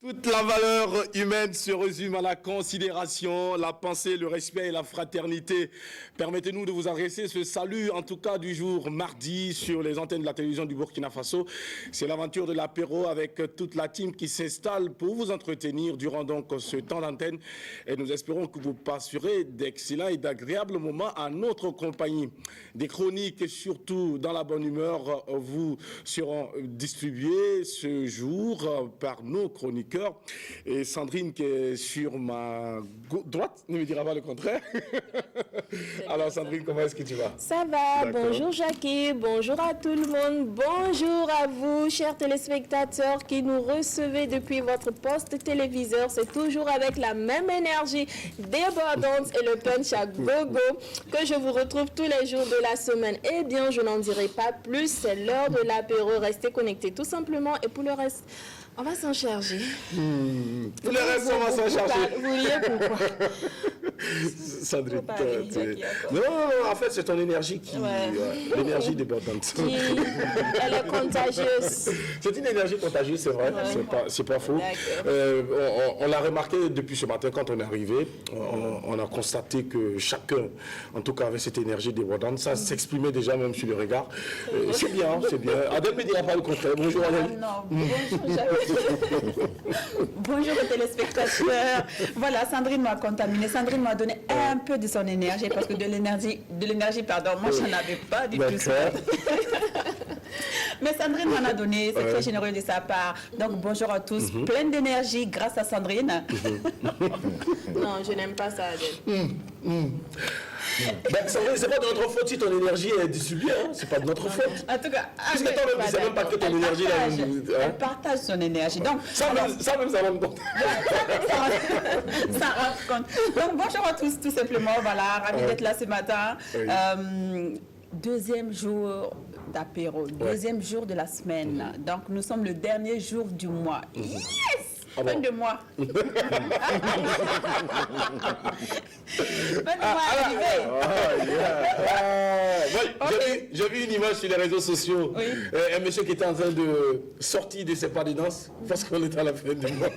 Toute la valeur humaine se résume à la considération, la pensée, le respect et la fraternité. Permettez-nous de vous adresser ce salut, en tout cas du jour mardi, sur les antennes de la télévision du Burkina Faso. C'est l'aventure de l'apéro avec toute la team qui s'installe pour vous entretenir durant donc ce temps d'antenne. Et nous espérons que vous passerez d'excellents et d'agréables moments à notre compagnie. Des chroniques et surtout dans la bonne humeur vous seront distribuées ce jour par nos chroniqueurs. Et Sandrine qui est sur ma droite ne me dira pas le contraire. Alors Sandrine, comment est-ce que tu vas? Ça va, bonjour Jackie, bonjour à tout le monde, bonjour à vous chers téléspectateurs qui nous recevez depuis votre poste téléviseur. C'est toujours avec la même énergie débordante et le punch à gogo que je vous retrouve tous les jours de la semaine. Eh bien, je n'en dirai pas plus, c'est l'heure de l'apéro. Restez connectés tout simplement et pour le reste, on va s'en charger. Pour le reste, on va s'en charger. Vous voyez pourquoi? Sandrine, non, en fait, c'est ton énergie qui... l'énergie débordante. Elle est contagieuse. C'est une énergie contagieuse, c'est vrai. C'est pas faux. On l'a remarqué depuis ce matin quand on est arrivé. On a constaté que chacun, en tout cas, avait cette énergie débordante. Ça s'exprimait déjà même sur le regard. C'est bien, c'est bien. Adèle ne dira pas le contraire. Bonjour Adèle. Bonjour aux téléspectateurs. Voilà, Sandrine m'a contaminé. Sandrine m'a donné un peu de son énergie parce que de l'énergie, pardon, moi je n'en avais pas du tout. Mais Sandrine m'en a donné, c'est très généreux de sa part. Donc bonjour à tous, plein d'énergie grâce à Sandrine. Non, je n'aime pas ça, Adèle. Sandrine, c'est pas de notre faute si ton énergie est distribuée, hein? C'est pas de notre faute. En tout cas, puisque toi-même, tu sais même pas que ton énergie elle partage son énergie. Donc, ça même, ça rend compte. Ça rend compte. Donc bonjour à tous, tout simplement. Voilà, ravi d'être là ce matin. Deuxième jour d'apéro, deuxième jour de la semaine. Donc nous sommes le dernier jour du mois. Yes! Fin de mois. Fin de mois arrivé. J'ai vu une image sur les réseaux sociaux. Un monsieur qui était en train de sortir de ses pas de danse parce qu'on est à la fin du mois.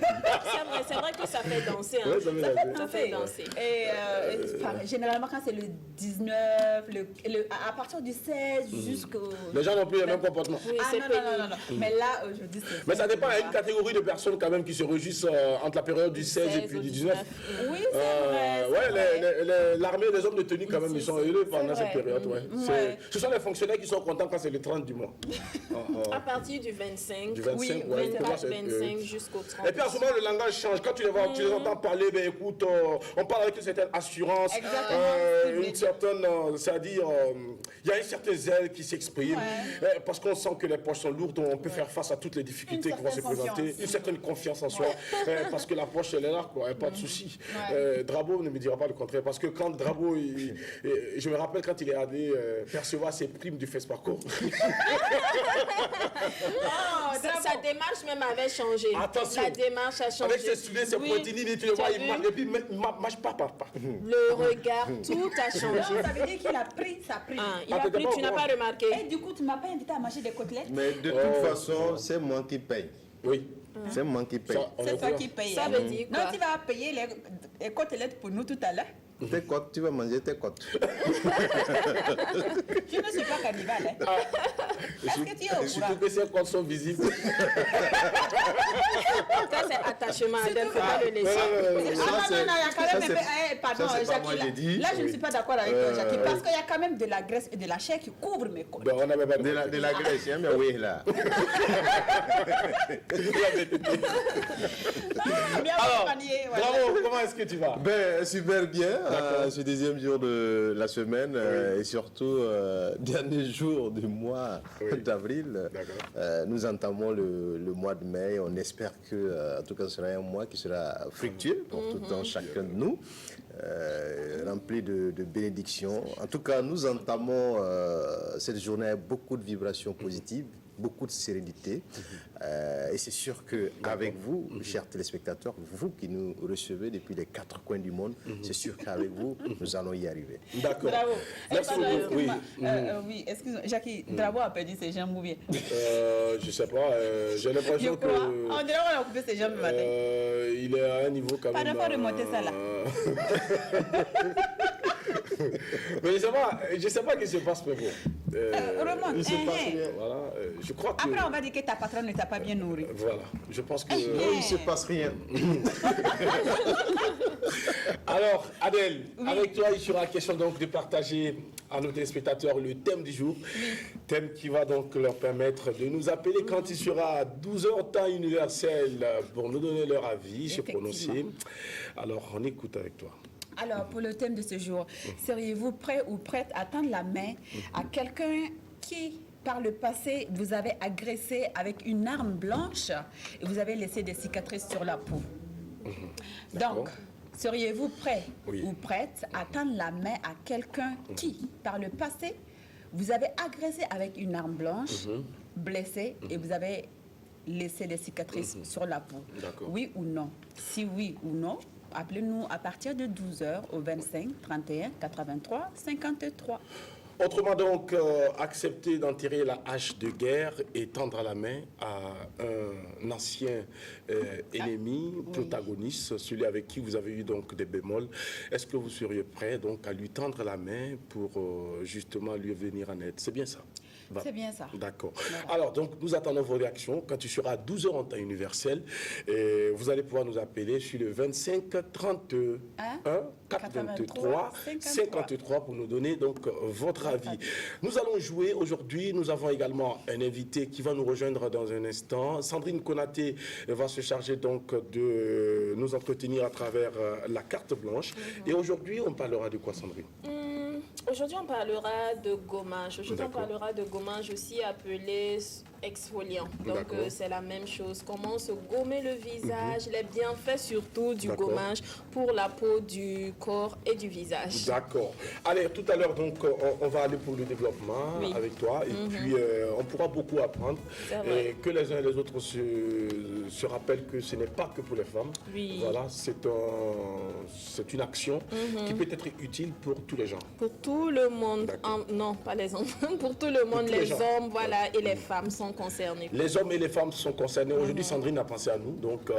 C'est vrai que ça fait danser. Hein. Ça fait danser. Et généralement, quand c'est le 19, à partir du 16 jusqu'au... Les gens n'ont plus le même comportement. Oui, non. Mais là, aujourd'hui, c'est... Mais ça dépend, il y a une catégorie de personnes quand même qui se réjouissent entre la période du 16 et puis du 19. Oui, c'est vrai. L'armée, les hommes de tenue quand même, ils sont heureux pendant cette période. Ce sont les fonctionnaires qui sont contents quand c'est le 30 du mois. À partir du 25, du 25, 25 jusqu'au 30. Et puis en ce moment, le langage change. Quand tu les vois, tu les entends parler, ben écoute, on parle avec une certaine assurance, une certaine, c'est-à-dire, il y a une certaine zèle qui s'exprime, parce qu'on sent que les poches sont lourdes, on peut faire face à toutes les difficultés qui vont se présenter, une certaine confiance en soi, parce que la poche, elle est là, quoi, pas de souci. Drabo ne me dira pas le contraire, parce que quand Drabo, je me rappelle quand il est allé percevoir ses primes du FESPACO. Sa démarche même avait changé. Attention. La démarche a changé. Avec ses souliers, ses poitinines, tu le vois, il marche, et puis il marche pas. Le regard, tout a changé. Non, ça veut dire qu'il a pris sa prime. Il a pris, tu n'as pas remarqué. Et du coup, tu ne m'as pas invité à manger des côtelettes. Mais de toute façon, c'est moi qui paye. Oui. C'est moi qui paye. C'est toi qui payes. Ça veut dire quoi? Non, tu vas payer les côtelettes pour nous tout à l'heure. Tes côtes, tu vas manger tes côtes. Je ne suis pas cannibale. Est-ce que tu es au courant? Surtout que ces côtes sont visibles. Ça, c'est attachement à Adèle, il ne faut pas le laisser. Non, il y a quand même... Pardon, Jackie, là, je ne suis pas d'accord avec toi, Jackie, parce qu'il y a quand même de la graisse et de la chair qui couvrent mes côtes. Ben, on n'avait pas De la graisse, mais oui, là. Alors, bravo, comment est-ce que tu vas? Ben, super bien. Ce deuxième jour de la semaine et surtout dernier jour du mois d'avril. Nous entamons le mois de mai. On espère que, en tout cas, ce sera un mois qui sera fructueux pour tout un chacun de nous, rempli de bénédictions. En tout cas, nous entamons cette journée avec beaucoup de vibrations positives, beaucoup de sérénité. Et c'est sûr qu'avec vous, chers téléspectateurs, vous qui nous recevez depuis les 4 coins du monde, c'est sûr qu'avec vous, nous allons y arriver. D'accord. Bravo. Merci beaucoup. Oui. Oui, excuse-moi, Jackie, Bravo a perdu ses jambes ou bien? Je sais pas, j'ai l'impression que... On dirait qu'on a coupé ses jambes le matin. Il est à un niveau quand même... Pas de remonter ça là. Mais je sais pas ce qui se passe, mais bon. Remonte. Il se passe rien. Voilà, je crois que... Après, on va dire que ta patronne ne t'a pas bien nourri. Voilà, je pense que... Non, il ne se passe rien. Alors, Adèle, avec toi, il sera question donc de partager à nos téléspectateurs le thème du jour. Thème qui va donc leur permettre de nous appeler quand il sera 12h temps universel pour nous donner leur avis, se prononcer. Alors, on écoute avec toi. Alors, pour le thème de ce jour, seriez-vous prêt ou prête à tendre la main à quelqu'un qui, par le passé, vous avez agressé avec une arme blanche et vous avez laissé des cicatrices sur la peau? Donc, seriez-vous prêt ou prête à tendre la main à quelqu'un qui, par le passé, vous avez agressé avec une arme blanche, blessé et vous avez laissé des cicatrices sur la peau? Oui ou non? Si oui ou non, appelez-nous à partir de 12h au 25 31 83 53. Autrement donc, accepter d'enterrer la hache de guerre et tendre la main à un ancien ennemi, protagoniste, celui avec qui vous avez eu donc des bémols. Est-ce que vous seriez prêt donc à lui tendre la main pour justement lui venir en aide? C'est bien ça? C'est bien ça. D'accord. Voilà. Alors, donc, nous attendons vos réactions. Quand tu seras à 12h en temps universel, vous allez pouvoir nous appeler sur le 25 31 423 53 pour nous donner donc votre avis. Nous allons jouer aujourd'hui. Nous avons également un invité qui va nous rejoindre dans un instant. Sandrine Konaté va se charger donc de nous entretenir à travers la carte blanche. Et aujourd'hui, on parlera de quoi, Sandrine? Aujourd'hui, on parlera de gommage. Aujourd'hui, on parlera de gommage aussi appelé exfoliant. Donc, c'est la même chose. Comment se gommer le visage, les bienfaits surtout du gommage pour la peau, du corps et du visage. D'accord. Allez, tout à l'heure, donc, on va aller pour le développement avec toi. Et puis, on pourra beaucoup apprendre. Et que les uns et les autres se rappellent que ce n'est pas que pour les femmes. Voilà, c'est une action qui peut être utile pour tous les gens. Pour tout le monde. Non, pas les enfants. Pour tout le monde, les hommes, voilà, et les femmes sont concernés. Les hommes et les femmes sont concernés. Aujourd'hui, Sandrine a pensé à nous. Donc,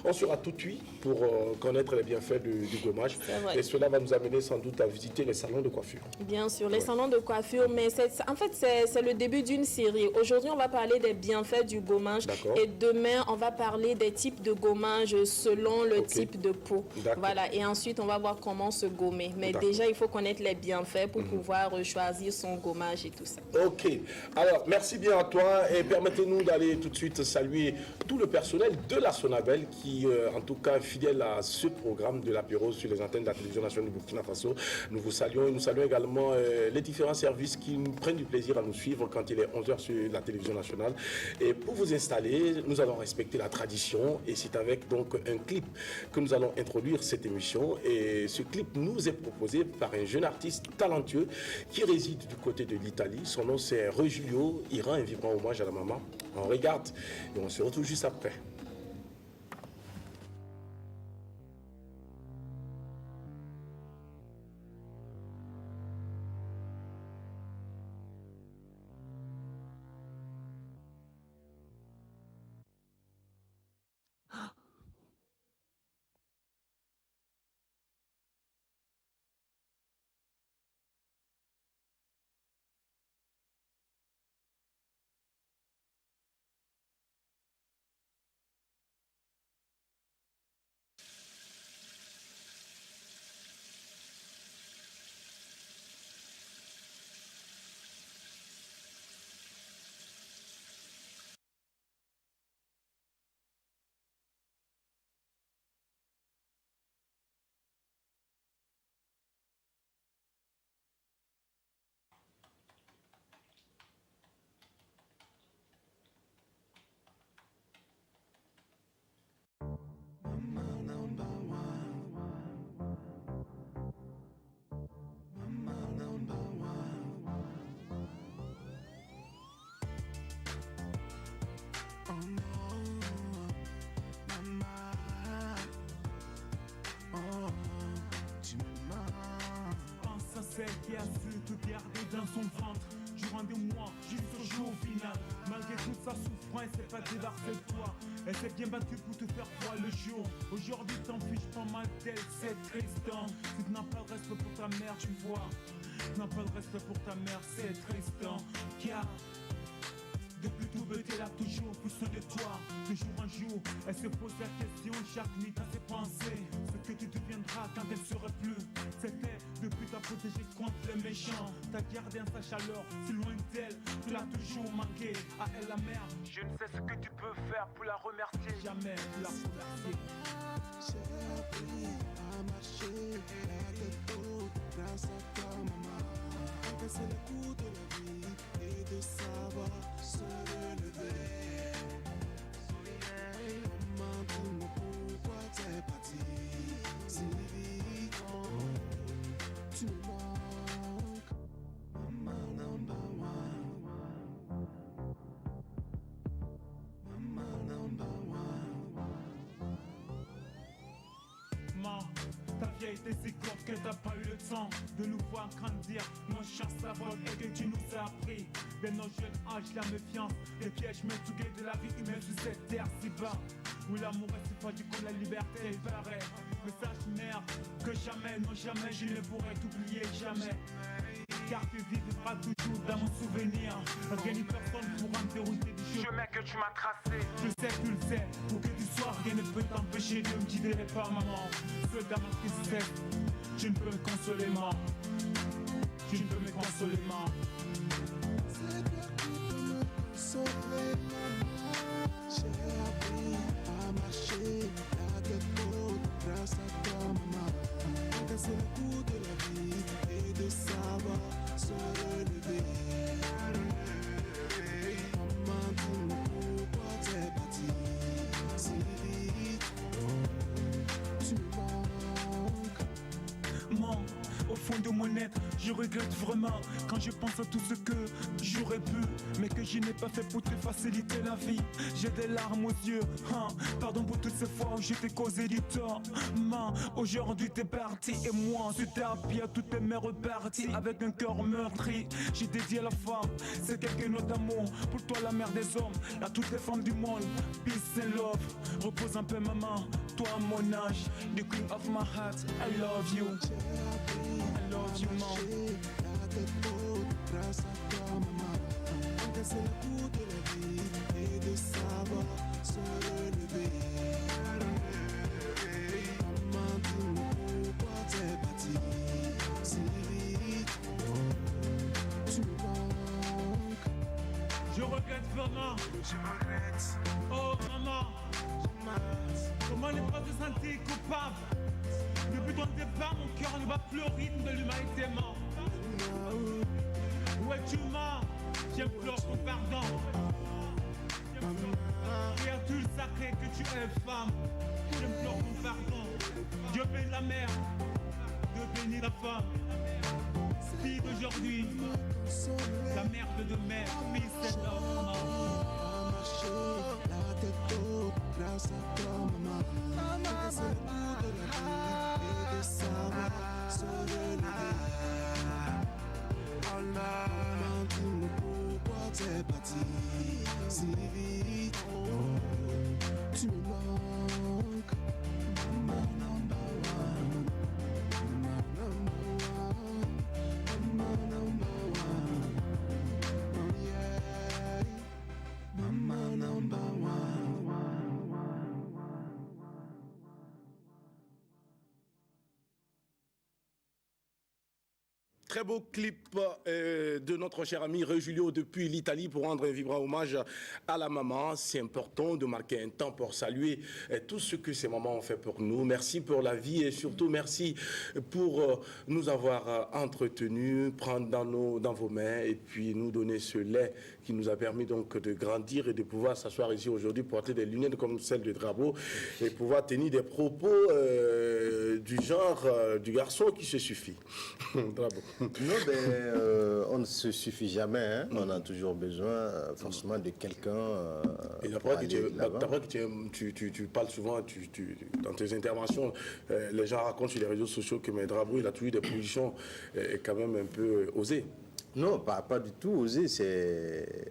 on sera tout de suite pour connaître les bienfaits du gommage. Et cela va nous amener sans doute à visiter les salons de coiffure. Bien sûr, les salons de coiffure. Mais en fait, c'est le début d'une série. Aujourd'hui, on va parler des bienfaits du gommage. Et demain, on va parler des types de gommage selon le type de peau. Voilà. Et ensuite, on va voir comment se gommer. Mais déjà, il faut connaître les bienfaits pour pouvoir choisir son gommage et tout ça. Ok. Alors, merci bien à toi. Et permettez-nous d'aller tout de suite saluer tout le personnel de la Sonabel qui, en tout cas, fidèle à ce programme de l'apéro sur les antennes de la télévision nationale du Burkina Faso. Nous vous saluons et nous saluons également les différents services qui nous prennent du plaisir à nous suivre quand il est 11h sur la télévision nationale. Et pour vous installer, nous allons respecter la tradition et c'est avec donc un clip que nous allons introduire cette émission. Et ce clip nous est proposé par un jeune artiste talentueux qui réside du côté de l'Italie. Son nom c'est Regilio. Il rend un vibrant hommage à la maman. On regarde et on se retrouve juste après. celle qui a su te garder dans son ventre durant des mois, jusqu'au jour final. Malgré toute sa souffrance, elle s'est pas débarrassée de toi. Elle s'est bien battue pour te faire voir le jour. Aujourd'hui, t'en fiches pas mal d'elle, c'est Tristan. Si tu n'as pas de respect pour ta mère, tu vois. Tu n'as pas de respect pour ta mère, c'est Tristan. Car depuis tout petit, elle a toujours plus soin de toi. De jour en jour, elle se pose la question chaque nuit dans ses pensées. Ce que tu deviendras quand elle serait plus. C'était depuis t'as protégé contre les méchants. T'as gardé en sa chaleur, si loin d'elle. Tu l'as toujours manqué. À elle la mère, je ne sais ce que tu peux faire pour la remercier. Jamais pour la remercier. J'ai appris à marcher la tête haute grâce à ta maman. Encaisser les coups de la vie et de savoir se relever. Maman, dis-moi pourquoi t'es parti si vite. Tu me manques, maman number one. Maman number one. Maman, ta vie a été si courte que t'as pas eu le temps de nous voir grandir. Nos chances à vol et que tu nous as appris. Dès nos jeunes âges, la méfiance, les pièges meurtriers de la vie humaine sur cette terre si bas. Où l'amour est si fort, du coup la liberté paraît. Mais sache mère, que jamais, non jamais, je ne pourrai t'oublier jamais. Car tu vivras toujours dans mon souvenir. Rien ni personne pourra me dérouter du chemin que tu m'as tracé. Je sais que tu le sais, pour que tu sois, rien ne peut t'empêcher de me guider pas maman. Seul dans ma tristesse, tu ne peux me consoler maman. Tu ne peux me consoler maman. C'est toi qui peux me consoler, maman. J'ai appris à marcher la tête haute grâce à ta maman. Encaisser le coup de la vie et de savoir se relever. Maman, dis-moi pourquoi t'es parti si vite. Tu me manques. Maman, au fond de mon être, je regrette vraiment quand je pense à tout ce que j'aurais pu, mais que je n'ai pas fait pour te faciliter la vie. J'ai des larmes aux yeux, hein. Pardon pour toutes ces fois où je t'ai causé du tort. Maman, aujourd'hui t'es parti et moi, sur ta pied, toutes mes reparties avec un cœur meurtri. J'ai dédié à la femme, c'est quelqu'un d'autre d'amour. Pour toi, la mère des hommes, à toutes les femmes du monde. Peace and love, repose un peu, maman. Toi, à mon âge, the queen of my heart, I love you. I love you, mom. La tête haute grâce à ta maman. Encaisser le coup de la vie et de savoir se relever. Maman, dis-moi pourquoi t'es parti si vite. Tu me manques. Je regrette vraiment. Je regrette. Oh maman, comment ne pas te sentir coupable? Depuis ton départ, mon cœur ne bat plus au rythme de l'humanité mort. Où es-tu mort? J'implore ton pardon. Créature sacrée que tu es femme, j'implore ton pardon. Dieu bénit la mère, Dieu bénit la femme. Fille d'aujourd'hui, la mère de demain, peace and love. À marcher la tête haute grâce à ta maman. Encaisser le coup de la vie et de savoir se relever. Maman, dis-moi pourquoi t'es parti si vite. Tu me manques. Maman number one. Maman number one. Maman number one. Oh yeah. Maman number one. Très beau clip de notre cher ami Régulio depuis l'Italie pour rendre un vibrant hommage à la maman. C'est important de marquer un temps pour saluer tout ce que ces mamans ont fait pour nous. Merci pour la vie et surtout merci pour nous avoir entretenus, prendre dans vos mains et puis nous donner ce lait qui nous a permis donc de grandir et de pouvoir s'asseoir ici aujourd'hui, porter des lunettes comme celles de Drapeau et pouvoir tenir des propos du genre du garçon qui se suffit. Drapeau. Non, on ne se suffit jamais. Hein. On a toujours besoin forcément de quelqu'un. Et d'après que tu parles souvent, dans tes interventions, les gens racontent sur les réseaux sociaux que Maître Abou, il a toujours eu des positions quand même un peu osées. Non, pas du tout osé.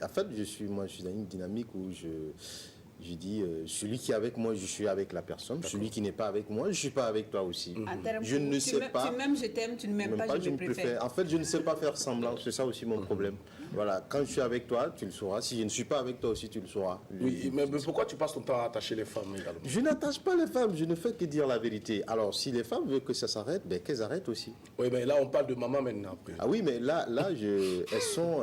En fait, je suis dans une dynamique où je dis, celui qui est avec moi, je suis avec la personne. Celui qui n'est pas avec moi, je ne suis pas avec toi aussi. Je ne sais pas. Tu m'aimes, je t'aime, tu ne m'aimes pas, je me préfère. En fait, je ne sais pas faire semblant. C'est ça aussi mon problème. Voilà, quand je suis avec toi, tu le sauras. Si je ne suis pas avec toi aussi, tu le sauras. Oui, mais pourquoi tu passes ton temps à attacher les femmes également? Je n'attache pas les femmes, je ne fais que dire la vérité. Alors, si les femmes veulent que ça s'arrête, qu'elles arrêtent aussi. Oui, mais là, on parle de maman maintenant. Après. Ah oui, mais là elles sont...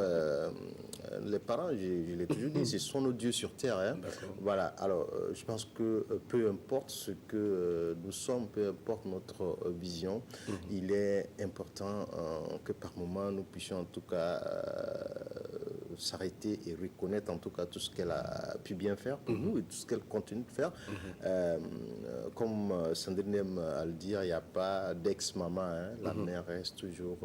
les parents, je l'ai toujours dit, ce sont nos dieux sur terre. Hein. Voilà, alors je pense que peu importe ce que nous sommes, peu importe notre vision, il est important que par moment nous puissions en tout cas s'arrêter et reconnaître en tout cas tout ce qu'elle a pu bien faire pour nous et tout ce qu'elle continue de faire. Comme Sandrine aime à le dire, il n'y a pas d'ex-maman, hein. La mère reste toujours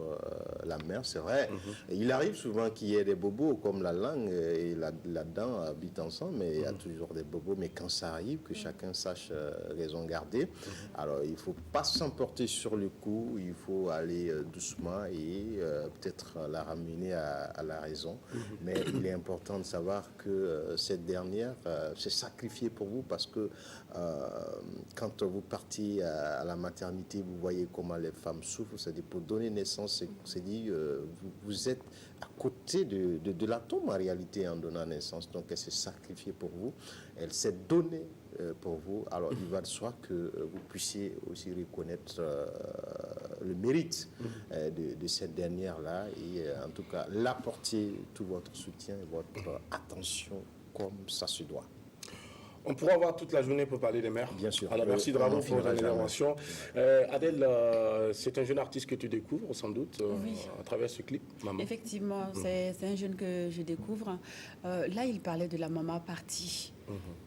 la mère, c'est vrai. Il arrive souvent qu'il y ait des bobos comme la langue et la dent habitent ensemble, mais il y a toujours des bobos. Mais quand ça arrive, que chacun sache raison garder, alors il ne faut pas s'emporter sur le coup, il faut aller doucement et peut-être la ramener à la raison. Mais il est important de savoir que cette dernière s'est sacrifiée pour vous parce que quand vous partez à la maternité, vous voyez comment les femmes souffrent. C'est-à-dire pour donner naissance, vous êtes à côté de la tombe en réalité en donnant naissance. Donc elle s'est sacrifiée pour vous, elle s'est donnée pour vous. Alors il va de soi que vous puissiez aussi reconnaître le mérite de cette dernière-là et en tout cas l'apporter tout votre soutien et votre attention comme ça se doit. On pourra avoir toute la journée pour parler des mères. Bien sûr. Alors merci de pour votre intervention. Adèle, c'est un jeune artiste que tu découvres sans doute à travers ce clip, Maman. Effectivement, c'est un jeune que je découvre. Là, il parlait de la maman partie.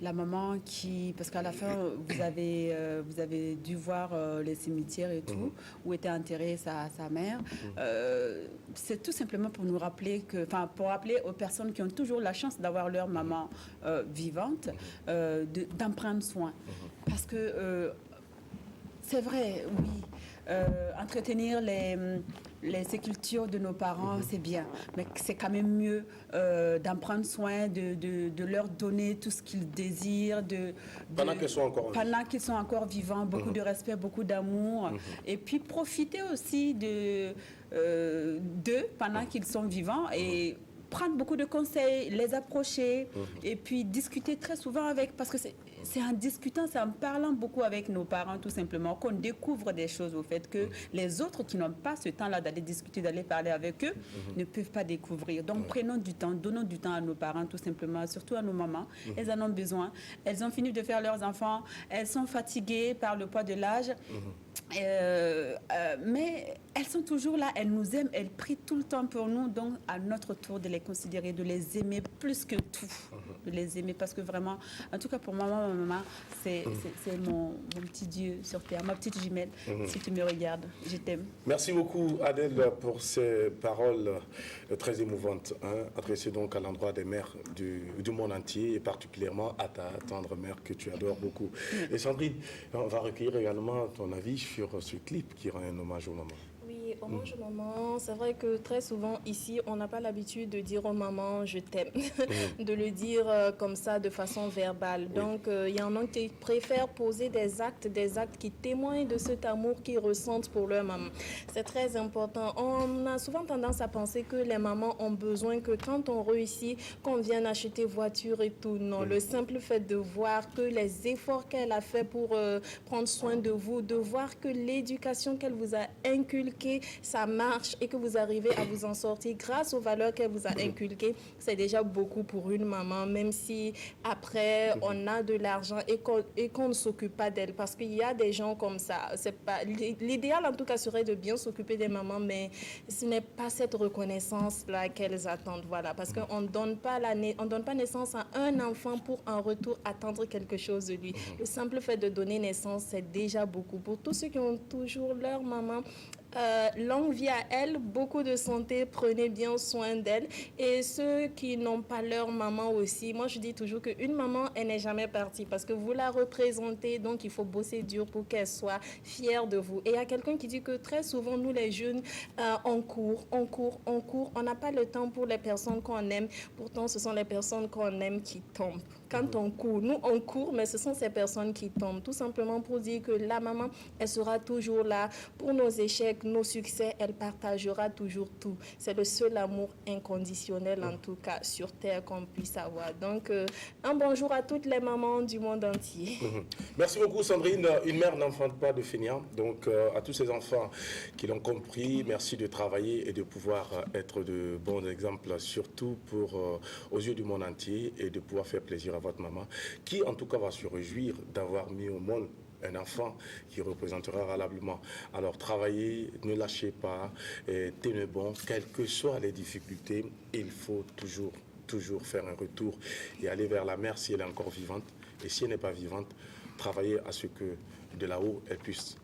La maman qui... Parce qu'à la fin, vous avez dû voir les cimetières et tout, où était enterrée sa mère. C'est tout simplement pour nous rappeler pour rappeler aux personnes qui ont toujours la chance d'avoir leur maman vivante, d'en prendre soin. Parce que c'est vrai, oui, entretenir les sépultures de nos parents, c'est bien, mais c'est quand même mieux d'en prendre soin, de leur donner tout ce qu'ils désirent, pendant qu'ils sont encore vivants, beaucoup de respect, beaucoup d'amour, et puis profiter aussi d'eux pendant qu'ils sont vivants et prendre beaucoup de conseils, les approcher et puis discuter très souvent avec, parce que c'est en discutant, c'est en parlant beaucoup avec nos parents tout simplement qu'on découvre des choses au fait que les autres qui n'ont pas ce temps-là d'aller discuter, d'aller parler avec eux ne peuvent pas découvrir. Donc prenons du temps, donnons du temps à nos parents tout simplement, surtout à nos mamans. Elles en ont besoin. Elles ont fini de faire leurs enfants, elles sont fatiguées par le poids de l'âge. Mais elles sont toujours là, elles nous aiment, elles prient tout le temps pour nous, donc à notre tour de les considérer, de les aimer plus que tout, de les aimer parce que vraiment, en tout cas pour moi, ma maman, c'est mon petit Dieu sur terre, ma petite jumelle. Si tu me regardes, je t'aime. Merci beaucoup Adèle pour ces paroles très émouvantes, adressées donc à l'endroit des mères du monde entier et particulièrement à ta tendre mère que tu adores beaucoup. Et Sandrine, on va recueillir également ton avis sur ce clip qui rend un hommage aux mamans. Oui, hommage aux mamans. C'est vrai que très souvent ici, on n'a pas l'habitude de dire aux mamans je t'aime, de le dire comme ça de façon verbale. Donc il y en a qui préfèrent poser des actes qui témoignent de cet amour qu'ils ressentent pour leur maman. C'est très important. On a souvent tendance à penser que les mamans ont besoin que quand on réussit, qu'on vienne acheter voiture et tout. Non, le simple fait de voir que les efforts qu'elle a fait pour prendre soin de vous, de voir que l'éducation qu'elle vous a inculquée, ça marche et que vous arrivez à vous en sortir grâce aux valeurs qu'elle vous a inculquées, c'est déjà beaucoup pour une maman, même si après on a de l'argent et qu'on ne s'occupe pas d'elle, parce qu'il y a des gens comme ça. C'est pas l'idéal en tout cas serait de bien s'occuper des mamans, mais ce n'est pas cette reconnaissance là qu'elles attendent, voilà, parce qu'on donne pas naissance à un enfant pour en retour attendre quelque chose de lui. Le simple fait de donner naissance, c'est déjà beaucoup. Pour tous ceux qui ont toujours leur maman Longue vie à elle, beaucoup de santé, prenez bien soin d'elle. Et ceux qui n'ont pas leur maman aussi, moi je dis toujours qu'une maman, elle n'est jamais partie parce que vous la représentez, donc il faut bosser dur pour qu'elle soit fière de vous. Et il y a quelqu'un qui dit que très souvent, nous les jeunes, on court, on n'a pas le temps pour les personnes qu'on aime. Pourtant, ce sont les personnes qu'on aime qui tombent. Quand on court, nous on court, mais ce sont ces personnes qui tombent. Tout simplement pour dire que la maman, elle sera toujours là pour nos échecs, nos succès, elle partagera toujours tout. C'est le seul amour inconditionnel, en tout cas, sur Terre qu'on puisse avoir. Donc, un bonjour à toutes les mamans du monde entier. Merci beaucoup, Sandrine. Une mère n'enfante pas de fainéant. Donc, à tous ces enfants qui l'ont compris, merci de travailler et de pouvoir être de bons exemples, surtout aux yeux du monde entier, et de pouvoir faire plaisir à votre maman, qui en tout cas va se réjouir d'avoir mis au monde un enfant qui représentera valablement. Alors travaillez, ne lâchez pas, tenez bon, quelles que soient les difficultés, il faut toujours faire un retour et aller vers la mère si elle est encore vivante. Et si elle n'est pas vivante, travaillez à ce que de là-haut, elle puisse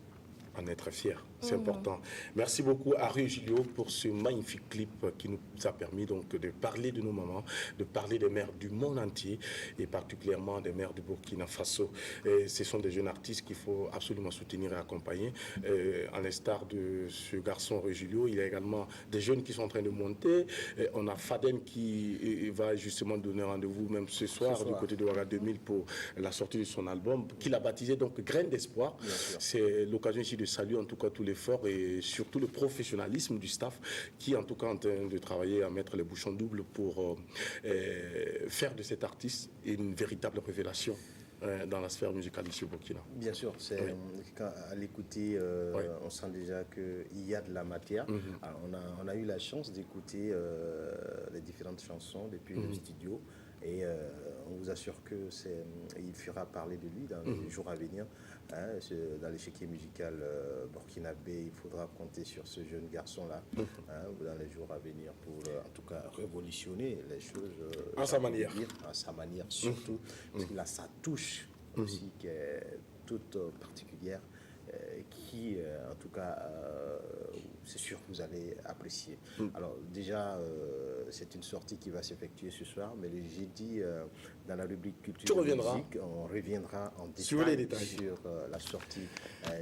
en être fière. C'est important. Merci beaucoup à Rue Julio pour ce magnifique clip qui nous a permis donc de parler de nos mamans, de parler des mères du monde entier et particulièrement des mères du Burkina Faso. Et ce sont des jeunes artistes qu'il faut absolument soutenir et accompagner. À l'instar de ce garçon Rue Julio, il y a également des jeunes qui sont en train de monter. On a Faden qui va justement donner rendez-vous même ce soir du côté de Ouaga 2000 pour la sortie de son album qu'il a baptisé donc Graines d'espoir. C'est l'occasion ici de saluer en tout cas tous les l'effort et surtout le professionnalisme du staff qui est en tout cas en train de travailler à mettre les bouchons doubles pour faire de cet artiste une véritable révélation dans la sphère musicale ici au Burkina. Bien sûr, à l'écouter, on sent déjà qu'il y a de la matière. Alors, on a eu la chance d'écouter les différentes chansons depuis le studio et on vous assure qu'il fera parler de lui dans les jours à venir. Dans l'échiquier musical burkinabé, il faudra compter sur ce jeune garçon-là dans les jours à venir pour en tout cas révolutionner les choses à sa manière. À sa manière surtout, parce qu'il a sa touche aussi qui est toute particulière, qui en tout cas c'est sûr que vous allez apprécier. Alors déjà c'est une sortie qui va s'effectuer ce soir, mais le jeudi dans la rubrique culture et musique, on reviendra en détail sur la sortie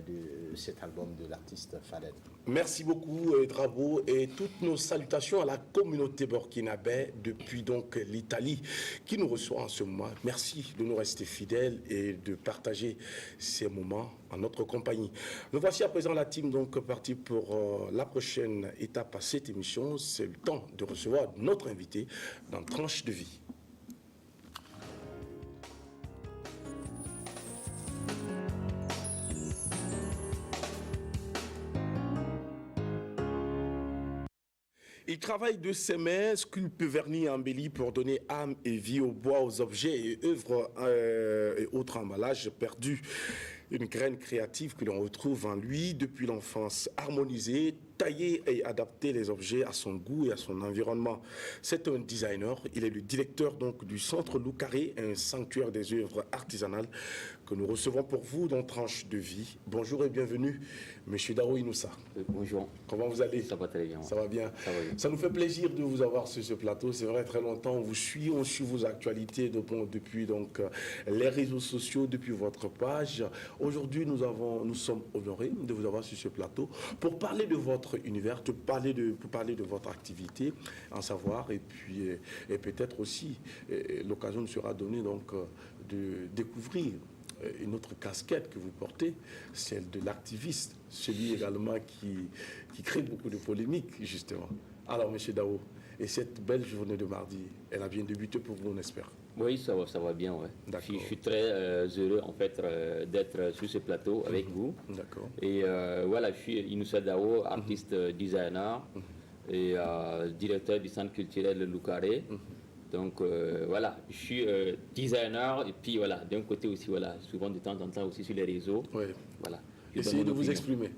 de cet album de l'artiste Faden. Merci beaucoup Drabo et toutes nos salutations à la communauté burkinabé depuis donc l'Italie qui nous reçoit en ce moment. Merci de nous rester fidèles et de partager ces moments en notre compagnie. Nous voici à présent la team donc partie pour la prochaine étape à cette émission. C'est le temps de recevoir notre invité dans Tranche de vie. Il travaille de ses mains, sculpte, vernis et embellit pour donner âme et vie au bois, aux objets et œuvres et autres emballages perdus. Une graine créative que l'on retrouve en lui depuis l'enfance, harmonisée, tailler et adapter les objets à son goût et à son environnement. C'est un designer, il est le directeur donc du Centre Loucaré, un sanctuaire des œuvres artisanales que nous recevons pour vous dans Tranche de vie. Bonjour et bienvenue, Monsieur Dao Inoussa. Bonjour. Comment vous allez? Ça va très bien. Ça va bien. Ça va bien. Ça nous fait plaisir de vous avoir sur ce plateau. C'est vrai, très longtemps, on suit vos actualités depuis donc, les réseaux sociaux, depuis votre page. Aujourd'hui, nous sommes honorés de vous avoir sur ce plateau pour parler de votre univers, pour parler de votre activité, en savoir, et puis et peut-être aussi l'occasion nous sera donnée donc de découvrir une autre casquette que vous portez, celle de l'activiste, celui également qui crée beaucoup de polémiques, justement. Alors, Monsieur Dao, et cette belle journée de mardi, elle a bien débuté pour vous, on espère? Oui, ça va bien, ouais. Je suis très heureux, en fait, d'être sur ce plateau avec vous. D'accord. Et voilà, je suis Inoussa Dao, artiste designer et directeur du centre culturel Loucaré. Donc voilà, je suis designer et puis voilà, d'un côté aussi, voilà, souvent de temps en temps aussi sur les réseaux. Oui. Voilà. Essayez de vous exprimer.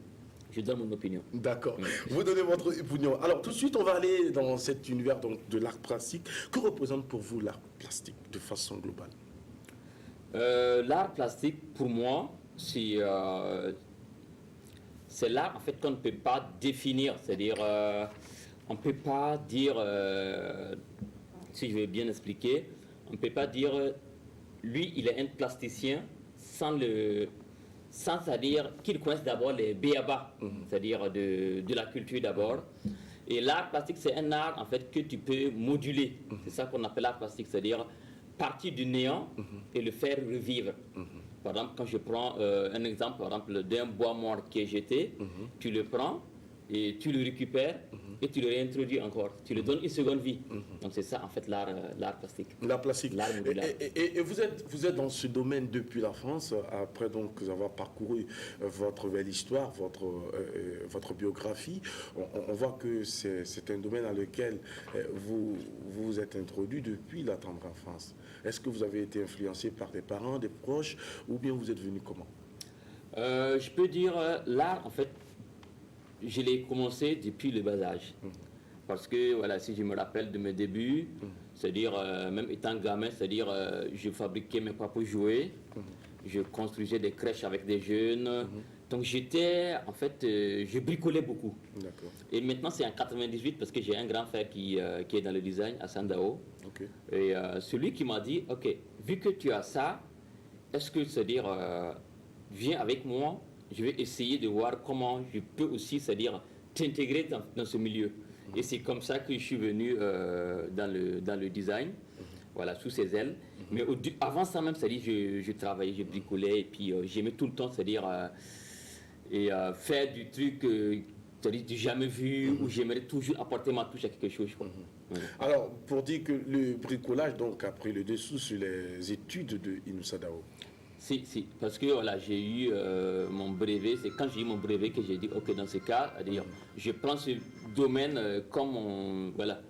Je donne mon opinion. D'accord. Vous donnez votre opinion. Alors tout de suite, on va aller dans cet univers donc, de l'art plastique. Que représente pour vous l'art plastique de façon globale? L'art plastique, pour moi, c'est c'est l'art en fait qu'on ne peut pas définir, c'est-à-dire on ne peut pas dire, si je vais bien expliquer, on ne peut pas dire lui il est un plasticien sans c'est-à-dire qu'il connaisse d'abord les b.a.-ba, c'est-à-dire de la culture d'abord. Et l'art plastique, c'est un art en fait que tu peux moduler. C'est ça qu'on appelle l'art plastique, c'est-à-dire partir du néant et le faire revivre. Par exemple, quand je prends un exemple, par exemple, d'un bois mort qui est jeté, tu le prends et tu le récupères et tu le réintroduis encore. Tu le donnes une seconde vie. Donc c'est ça en fait l'art plastique. L'art plastique. L'art modulaire. Et vous êtes dans ce domaine depuis la France, après donc avoir parcouru votre belle histoire, votre biographie. On voit que c'est un domaine dans lequel vous vous êtes introduit depuis la tendre enfance. Est-ce que vous avez été influencé par des parents, des proches, ou bien vous êtes venu comment? Je peux dire, l'art, en fait, je l'ai commencé depuis le bas âge. Parce que, voilà, si je me rappelle de mes débuts, c'est-à-dire, même étant gamin, c'est-à-dire, je fabriquais mes propres jouets, je construisais des crèches avec des jeunes. Donc, j'étais, en fait, je bricolais beaucoup. Et maintenant, c'est en 98, parce que j'ai un grand frère qui est dans le design à Sandao. Et celui qui m'a dit, OK, vu que tu as ça, est-ce que, c'est-à-dire, viens avec moi, je vais essayer de voir comment je peux aussi, c'est-à-dire, t'intégrer dans ce milieu. Et c'est comme ça que je suis venu dans le design, voilà, sous ses ailes. Mais avant ça même, c'est-à-dire, je travaillais, je bricolais, et puis j'aimais tout le temps, c'est-à-dire, faire du truc, c'est-à-dire, du jamais vu, où j'aimerais toujours apporter ma touche à quelque chose. Alors, pour dire que le bricolage, donc, a pris le dessous sur les études de Inoussa Dao. Si, parce que voilà, j'ai eu mon brevet, c'est quand j'ai eu mon brevet que j'ai dit, ok, dans ce cas, c'est-à-dire, je prends ce domaine comme, voilà,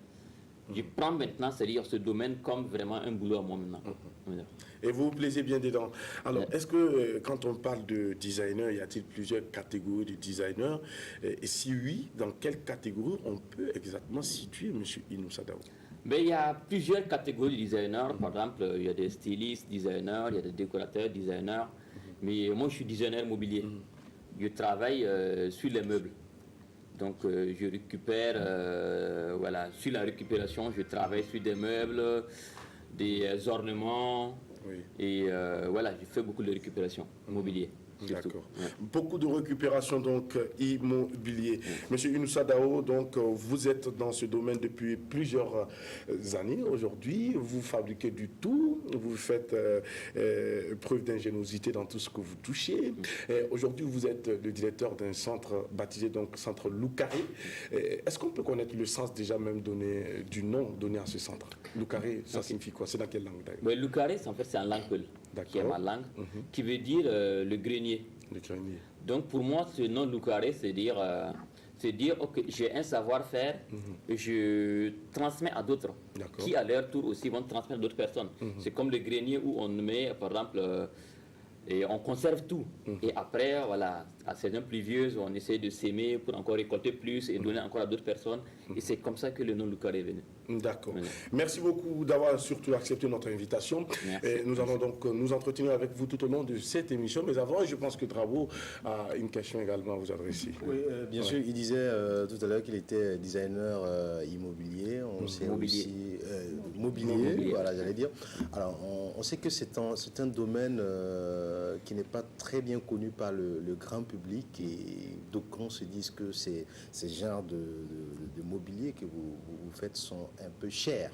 je prends maintenant, c'est-à-dire ce domaine comme vraiment un boulot à moi maintenant. Voilà. Et vous vous plaisez bien dedans. Alors, est-ce que quand on parle de designer, y a-t-il plusieurs catégories de designers? Et si oui, dans quelle catégorie on peut exactement situer M. Inoussa Dao? Mais il y a plusieurs catégories de designers. Par exemple, il y a des stylistes, designers, il y a des décorateurs, designers. Mais moi, je suis designer mobilier. Je travaille sur les meubles. Donc, je récupère, voilà, sur la récupération, je travaille sur des meubles, des ornements. Et voilà, je fais beaucoup de récupération mobilier. D'accord. Beaucoup de récupération donc immobilier. Monsieur Inoussa Dao, donc vous êtes dans ce domaine depuis plusieurs années. Aujourd'hui, vous fabriquez du tout, vous faites preuve d'ingéniosité dans tout ce que vous touchez. Aujourd'hui, vous êtes le directeur d'un centre baptisé donc Centre Loukaré. Est-ce qu'on peut connaître le sens déjà même donné du nom donné à ce centre? Loukaré, ça signifie quoi? C'est dans quelle langue d'ailleurs? Loukaré, en fait, c'est en langue peul, qui est ma langue, qui veut dire le grenier. Le grenier. Donc pour moi, ce nom Loukaré, c'est dire, ok, j'ai un savoir-faire, et je transmets à d'autres, qui à leur tour aussi vont transmettre à d'autres personnes. C'est comme le grenier où on met, par exemple, et on conserve tout. Et après, voilà, à saison pluvieuse, on essaie de s'aimer pour encore récolter plus et donner encore à d'autres personnes. Et c'est comme ça que le nom Loukaré est venu. D'accord. Merci beaucoup d'avoir surtout accepté notre invitation. Et nous allons donc nous entretenir avec vous tout au long de cette émission. Mais avant, je pense que Drabo a une question également à vous adresser. Oui, bien sûr. Il disait tout à l'heure qu'il était designer immobilier. On sait aussi mobilier. Voilà, j'allais dire. Alors, on sait que c'est un domaine qui n'est pas très bien connu par le grand public, et d'aucuns se disent que ces genres de mobilier que vous faites sont un peu chers,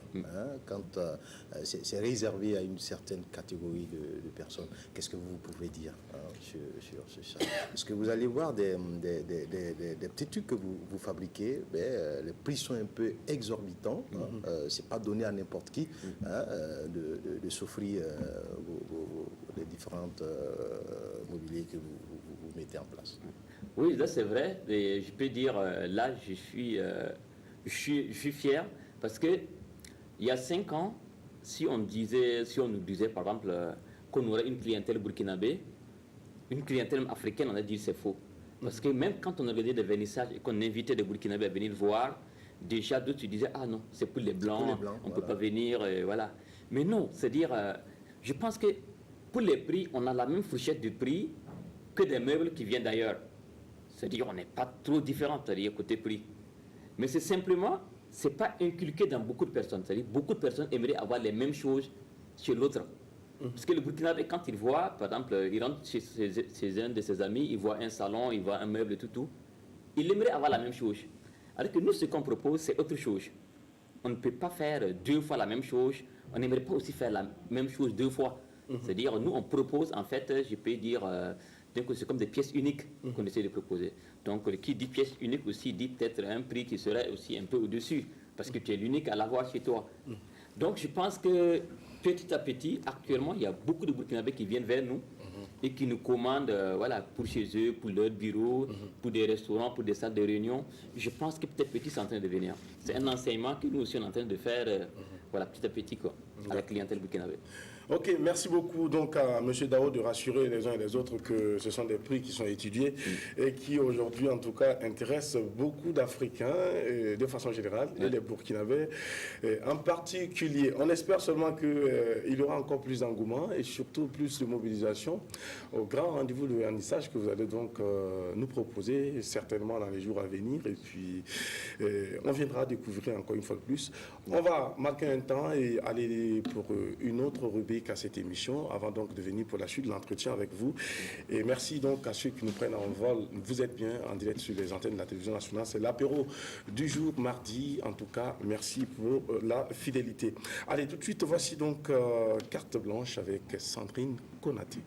quand c'est réservé à une certaine catégorie de personnes. Qu'est-ce que vous pouvez dire sur ça? Parce que vous allez voir des petits trucs que vous fabriquez, les prix sont un peu exorbitants. C'est pas donné à n'importe qui de s'offrir les différentes mobiliers que vous mettez en place. Oui, là c'est vrai. Et je peux dire, là je suis fier, parce que il y a 5 ans, si on nous disait par exemple qu'on aurait une clientèle burkinabé, une clientèle africaine, on a dit c'est faux. Parce que même quand on organisait des vernissages et qu'on invitait des Burkinabés à venir voir, déjà d'autres disaient ah non, c'est pour les blancs, on ne peut pas venir, voilà. Mais non, c'est-à-dire, je pense que pour les prix, on a la même fourchette de prix que des meubles qui viennent d'ailleurs. C'est-à-dire on n'est pas trop différent, c'est-à-dire côté prix. Mais c'est simplement, c'est pas inculqué dans beaucoup de personnes. C'est-à-dire beaucoup de personnes aimeraient avoir les mêmes choses chez l'autre. Parce que le Burkinabé, quand il voit, par exemple, il rentre chez un de ses amis, il voit un salon, il voit un meuble, tout, il aimerait avoir la même chose. Alors que nous, ce qu'on propose, c'est autre chose. On ne peut pas faire 2 fois la même chose. On n'aimerait pas aussi faire la même chose 2 fois. C'est-à-dire, nous, on propose, en fait, je peux dire, c'est comme des pièces uniques qu'on essaie de proposer. Donc, qui dit pièce unique aussi dit peut-être un prix qui serait aussi un peu au-dessus, parce que tu es l'unique à l'avoir chez toi. Donc, je pense que petit à petit, actuellement, il y a beaucoup de Burkinabés qui viennent vers nous et qui nous commandent voilà, pour chez eux, pour leur bureau, pour des restaurants, pour des salles de réunion. Je pense que petit à petit, c'est en train de venir. C'est un enseignement que nous aussi, on est en train de faire voilà, petit à petit quoi, à la clientèle burkinabé. Ok, merci beaucoup donc à M. Dao de rassurer les uns et les autres que ce sont des prix qui sont étudiés et qui aujourd'hui en tout cas intéressent beaucoup d'Africains de façon générale et les Burkinabés en particulier. On espère seulement qu'il y aura encore plus d'engouement et surtout plus de mobilisation au grand rendez-vous de vernissage que vous allez donc nous proposer certainement dans les jours à venir et puis on viendra découvrir encore une fois de plus. On va marquer un temps et aller pour une autre rubrique à cette émission avant donc de venir pour la suite de l'entretien avec vous. Et merci donc à ceux qui nous prennent en vol. Vous êtes bien en direct sur les antennes de la télévision nationale. C'est l'apéro du jour mardi. En tout cas, merci pour la fidélité. Allez, tout de suite, voici donc carte blanche avec Sandrine Konaté.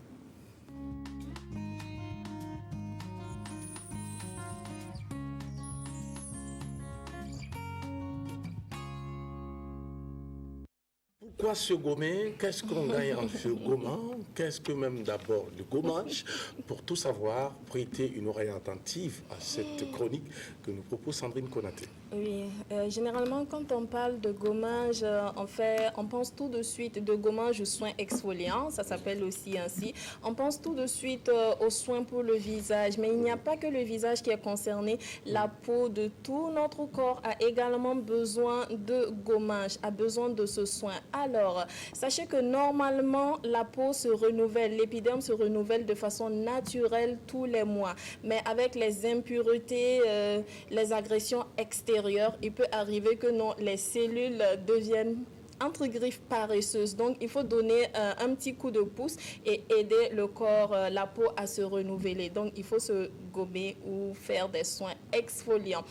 Pourquoi se gommer? Qu'est-ce qu'on gagne en se gommant? Qu'est-ce que même d'abord le gommage? Pour tout savoir, prêtez une oreille attentive à cette chronique que nous propose Sandrine Konaté. Oui, généralement quand on parle de gommage, on pense tout de suite de gommage aux soins exfoliants, ça s'appelle aussi ainsi. On pense tout de suite aux soins pour le visage, mais il n'y a pas que le visage qui est concerné. La peau de tout notre corps a également besoin de gommage, a besoin de ce soin. Alors, sachez que normalement, la peau se renouvelle, l'épiderme se renouvelle de façon naturelle tous les mois. Mais avec les impuretés, les agressions extérieures, il peut arriver que les cellules deviennent entre griffes paresseuses. Donc, il faut donner un petit coup de pouce et aider le corps, la peau à se renouveler. Donc, il faut se gommer ou faire des soins exfoliants.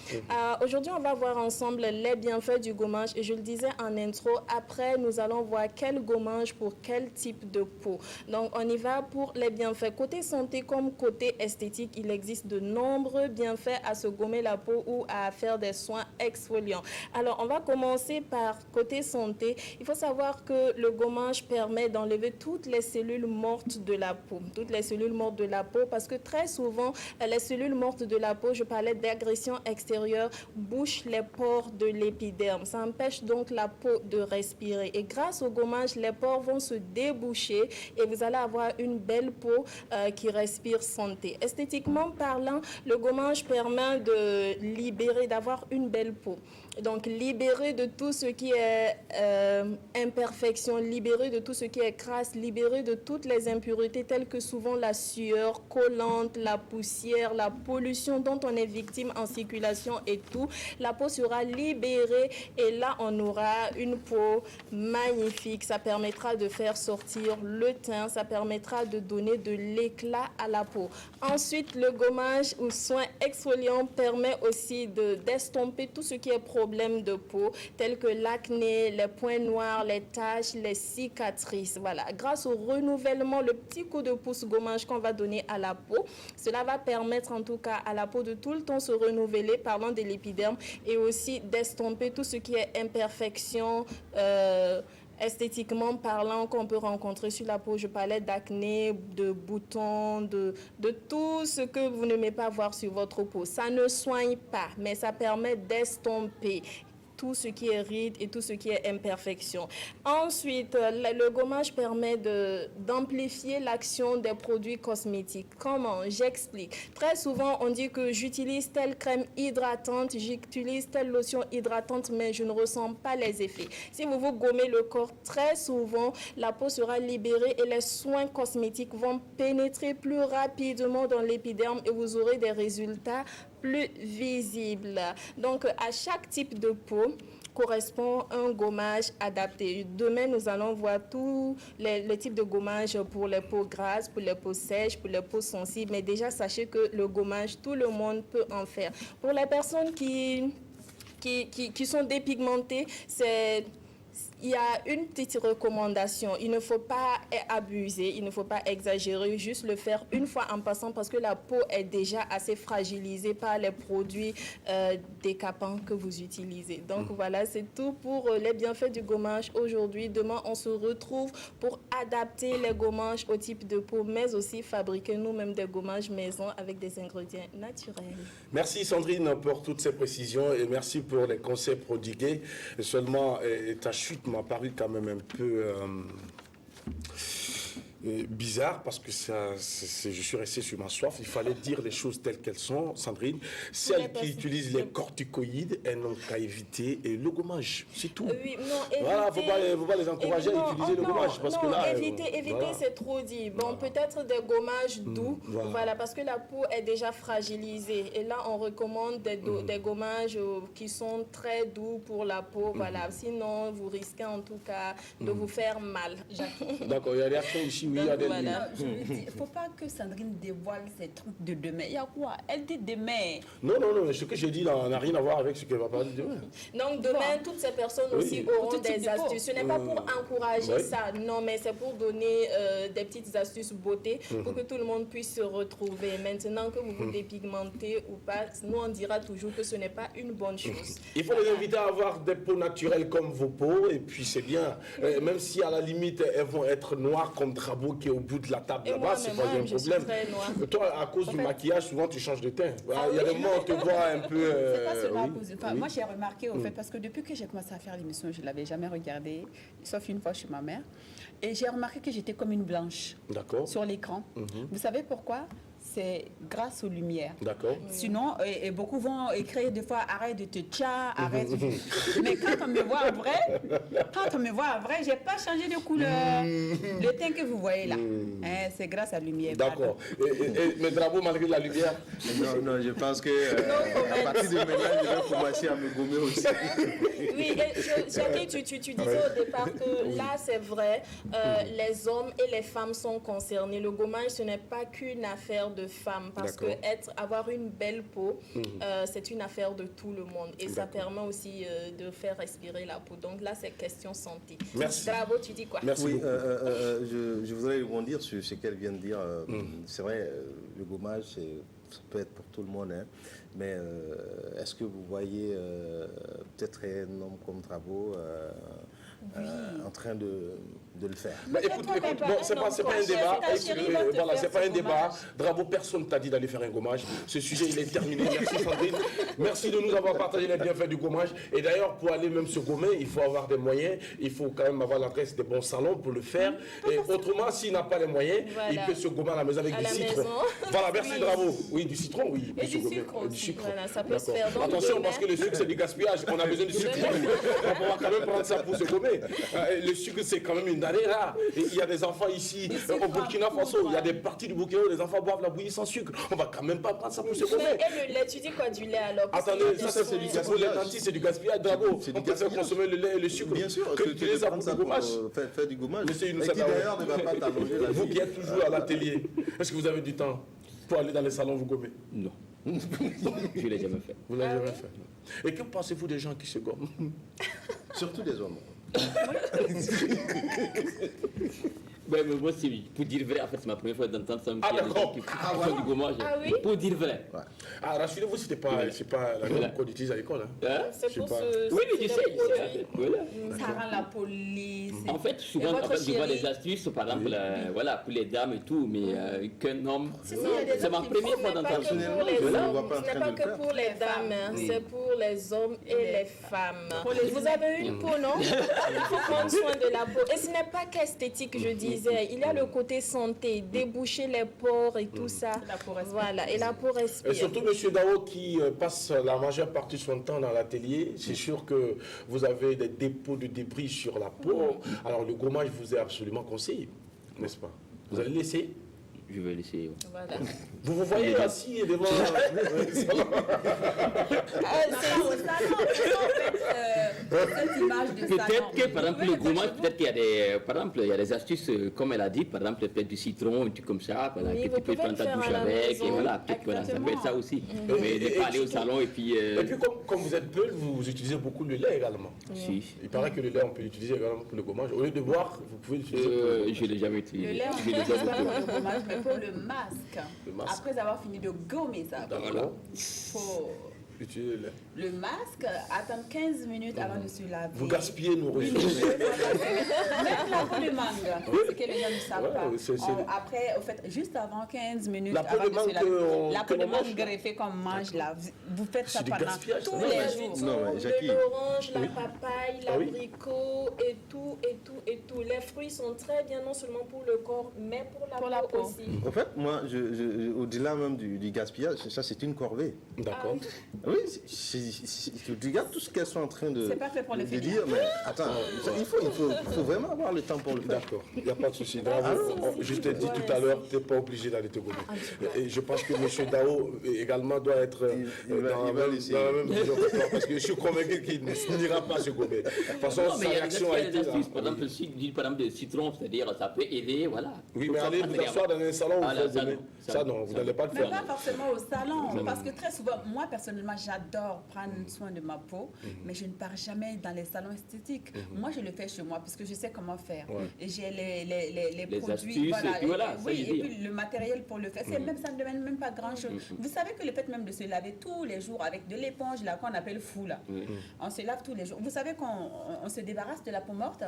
Aujourd'hui, on va voir ensemble les bienfaits du gommage. Et je le disais en intro, après, nous allons voir quel gommage pour quel type de peau. Donc, on y va pour les bienfaits. Côté santé comme côté esthétique, il existe de nombreux bienfaits à se gommer la peau ou à faire des soins exfoliants. Alors, on va commencer par côté santé. Il faut savoir que le gommage permet d'enlever toutes les cellules mortes de la peau. Toutes les cellules mortes de la peau, parce que très souvent, les cellules mortes de la peau, je parlais d'agression extérieure, bouchent les pores de l'épiderme. Ça empêche donc la peau de respirer. Et grâce au gommage, les pores vont se déboucher et vous allez avoir une belle peau qui respire santé. Esthétiquement parlant, le gommage permet de libérer, d'avoir une belle peau. Donc, libérer de tout ce qui est imperfection, libérer de tout ce qui est crasse, libérer de toutes les impuretés telles que souvent la sueur collante, la poussière, la pollution dont on est victime en circulation et tout. La peau sera libérée et là, on aura une peau magnifique. Ça permettra de faire sortir le teint, ça permettra de donner de l'éclat à la peau. Ensuite, le gommage ou soin exfoliant permet aussi d'estomper tout ce qui est problème de peau, tels que l'acné, les points noirs, les taches, les cicatrices. Voilà. Grâce au renouvellement, le petit coup de pouce gommage qu'on va donner à la peau, cela va permettre en tout cas à la peau de tout le temps se renouveler, parlant de l'épiderme, et aussi d'estomper tout ce qui est imperfection, esthétiquement parlant, qu'on peut rencontrer sur la peau. Je parlais d'acné, de boutons, de tout ce que vous n'aimez pas voir sur votre peau. Ça ne soigne pas, mais ça permet d'estomper tout ce qui est rides et tout ce qui est imperfection. Ensuite, le gommage permet d'amplifier l'action des produits cosmétiques. Comment? J'explique. Très souvent, on dit que j'utilise telle crème hydratante, j'utilise telle lotion hydratante, mais je ne ressens pas les effets. Si vous vous gommez le corps, très souvent, la peau sera libérée et les soins cosmétiques vont pénétrer plus rapidement dans l'épiderme et vous aurez des résultats plus visibles. Donc, à chaque type de peau correspond un gommage adapté. Demain, nous allons voir tous les types de gommage pour les peaux grasses, pour les peaux sèches, pour les peaux sensibles. Mais déjà, sachez que le gommage, tout le monde peut en faire. Pour les personnes qui sont dépigmentées, il y a une petite recommandation. Il ne faut pas abuser, il ne faut pas exagérer, juste le faire une fois en passant parce que la peau est déjà assez fragilisée par les produits décapants que vous utilisez. Donc voilà, c'est tout pour les bienfaits du gommage aujourd'hui. Demain, on se retrouve pour adapter les gommages au type de peau, mais aussi fabriquer nous-mêmes des gommages maison avec des ingrédients naturels. Merci Sandrine pour toutes ces précisions et merci pour les conseils prodigués. Seulement, ta chute m'a paru quand même un peu bizarre parce que je suis resté sur ma soif. Il fallait dire les choses telles qu'elles sont, Sandrine. Celles qui utilisent les corticoïdes, elles n'ont qu'à éviter le gommage, c'est tout. Oui, non, voilà, il ne faut pas les encourager à utiliser le gommage. Parce que là, éviter voilà. C'est trop dit. Bon, peut-être des gommages doux, voilà, parce que la peau est déjà fragilisée. Et là, on recommande des gommages qui sont très doux pour la peau. Voilà. Sinon, vous risquez en tout cas de vous faire mal. D'accord, il y a des réactions ici. Oui, voilà. Il ne faut pas que Sandrine dévoile ses trucs de demain. Il y a quoi? Elle dit demain. Non, ce que j'ai dit n'a rien à voir avec ce qu'elle va parler demain. Donc demain, toutes ces personnes aussi auront des astuces. Ce n'est pas pour encourager ça, non, mais c'est pour donner des petites astuces beauté pour que tout le monde puisse se retrouver. Maintenant que vous vous dépigmentez ou pas, nous on dira toujours que ce n'est pas une bonne chose. Il faut les inviter à avoir des peaux naturelles comme vos peaux et puis c'est bien. Même si à la limite elles vont être noires comme Drapeau qui est au bout de la table là-bas, c'est pas un problème. Toi, à cause du maquillage, souvent tu changes de teint. Il y a des moments où on te voit un peu. C'est pas seulement à cause. Enfin, moi, j'ai remarqué au fait, parce que depuis que j'ai commencé à faire l'émission, je ne l'avais jamais regardée, sauf une fois chez ma mère. Et j'ai remarqué que j'étais comme une blanche sur l'écran. Vous savez pourquoi? C'est grâce aux lumières. D'accord. Sinon, et beaucoup vont écrire des fois arrête de te tcha, arrête. Mais quand on me voit en vrai, j'ai pas changé de couleur. Le teint que vous voyez là, c'est grâce à la lumière. D'accord. Mais Drapeau, malgré la lumière. Non, je pense que à partir de maintenant, je vais commencer à me gommer aussi. Oui, Jackie, tu disais au départ que là, c'est vrai, les hommes et les femmes sont concernés. Le gommage, ce n'est pas qu'une affaire de femmes, parce que avoir une belle peau, c'est une affaire de tout le monde et ça permet aussi de faire respirer la peau. Donc là, c'est question santé. Merci. Bravo, tu dis quoi? Merci. Oui, je voudrais rebondir sur ce qu'elle vient de dire. C'est vrai, le gommage, ça peut être pour tout le monde, hein. Mais est-ce que vous voyez peut-être un homme comme Drapeau en train de le faire? Écoute, bon, c'est pas un débat. Voilà, c'est pas un débat. Drapeau, personne ne t'a dit d'aller faire un gommage. Ce sujet, il est terminé. Merci Sandrine. Merci de nous avoir partagé les bienfaits du gommage. Et d'ailleurs, pour aller même se gommer, il faut avoir des moyens. Il faut quand même avoir l'adresse des bons salons pour le faire. Et autrement, s'il n'a pas les moyens, il peut se gommer à la maison avec du citron. Voilà, merci Drapeau. Oui, du citron, oui. Et du sucre. Voilà, ça peut se faire. Attention, parce que le sucre, c'est du gaspillage. On a besoin de sucre. On va quand même prendre ça pour se gommer. Le sucre, c'est quand même une denrée rare. Il y a des enfants ici, au Burkina Faso, il y a des parties du Burkina où les enfants boivent la bouillie sans sucre. On va quand même pas prendre ça pour se gommer. Et le lait, tu dis quoi, du lait alors? Attendez, ça c'est du gaspillage. Les dentistes, c'est du gaspillage. Drapeau, on peut faire consommer le lait et le sucre. Bien sûr, que tu les as pour du gommage. Faire du gommage. Monsieur et qui d'ailleurs ne va pas t'allonger la vie. Vous qui êtes toujours à l'atelier, est-ce que vous avez du temps pour aller dans les salons vous gommer? Non. Je ne l'ai jamais fait. Vous ne l'avez jamais fait. Et que pensez-vous des gens qui se gomment? Surtout des hommes. Ouais, mais moi, pour dire vrai, en fait, c'est ma première fois d'entendre ça. Ah, d'accord. Qui font du gommage. Ah oui? Pour dire vrai. Ah, rassurez-vous, c'est pas la langue qu'on utilise à l'école. Hein. Hein? C'est pour pas. ce... Oui, mais je c'est sais. le produit. Voilà. Ça rend la police. En fait, souvent, votre en fait, je vois chérie? des astuces, par exemple, voilà, pour les dames et tout, mais qu'un homme. Si, il y a des C'est ma hommes qui première font, fois mais pas d'entendre que ça. pour les Voilà. hommes, On voit pas en ce n'est train pas de que le pour les faire. dames, hein, c'est pour les hommes et les femmes. Pour les Vous avez une peau, non? Il faut prendre soin de la peau. Et ce n'est pas qu'esthétique, je disais. Il y a le côté santé, déboucher les pores et tout ça. La peau respire. Voilà, et la peau Et respire. surtout, M. Dao, qui passe la majeure partie de son temps dans l'atelier, c'est sûr que vous avez des dépôts de débris sur la peau. Alors, le gommage vous est absolument conseillé, n'est-ce pas? Vous allez laisser. Je vais laisser. Voilà. Vous voyez assis devant... Au salon, cette image de salon. Peut-être que, par exemple, Oui, le mais gommage, peut-être qu'il y a des, par exemple, il y a des astuces, comme elle a dit, par exemple, peut-être du citron, un truc comme ça, voilà, Oui, que vous tu peux pouvez prendre le ta faire douche à la avec, maison. et voilà, peut-être, voilà, ça peut être ça aussi. Mais de pas aller au salon et puis... Et puis, comme vous êtes peu, vous utilisez beaucoup le lait également. si. Il paraît que le lait, on peut l'utiliser également pour le gommage. Au lieu de boire, vous pouvez l'utiliser pour le gommage. Je ne l'ai jamais Le utilisé. lait, on Je ne l'ai pas jamais pour utilisé. le gommage, mais pour le masque. Le masque. Après avoir fini de gommer ça, D'accord. faut Utilisez le lait. le masque, attendre 15 minutes avant de se laver. Vous gaspillez nos Oui, ressources. même la peau de mangue, ce que les gens ne savent Ouais, pas. c'est- Après, au fait, juste avant 15 minutes, La peau avant de se mangue laver, qu'on- la que peau de l'on mange, mangue là. greffée qu'on mange là, vous faites ça C'est du pendant gaspillage, ça. tous Non, les mais- jours. Non, mais Jackie. De l'orange, la papaye, Ah oui? l'abricot et tout, et tout, et tout. Les fruits sont très bien, non seulement pour le corps, mais pour la peau aussi. En fait, moi, au-delà même du gaspillage, ça c'est une corvée. D'accord. Oui, tu regardes tout ce qu'elles sont en train de, C'est pas fait pour les de fainéants. dire, mais attends, il faut vraiment avoir le temps pour le faire. D'accord, il n'y a pas de souci. Bravo. Je t'ai dit tout à l'heure, tu n'es pas obligé d'aller te gommer. Et je pense que M. Dao également doit être Il va dans la laisser. même vision que toi, parce que je suis convaincu qu'il n'ira pas se gommer. De toute façon, Non, mais sa il y a réaction a des été là. astuces, par exemple, si dit par exemple de citron, c'est-à-dire ça peut aider, voilà. Oui, Faut mais pas allez prendre vous les asseoir dans un salon où Ah, vous là, faites ça gommer. non. Ça non, vous n'allez pas le Mais faire. pas forcément au salon, parce que très souvent, moi personnellement, j'adore prendre soin de ma peau, mais je ne pars jamais dans les salons esthétiques. Moi, je le fais chez moi, parce que je sais comment faire. Ouais. Et j'ai les Les produits, astuces, et puis voilà, ça, oui, je et dis. puis le matériel pour le faire. C'est même, ça ne demande même pas grand-chose. Vous savez que le fait même de se laver tous les jours avec de l'éponge, là, qu'on appelle fou, là, on se lave tous les jours. Vous savez qu'on se débarrasse de la peau morte.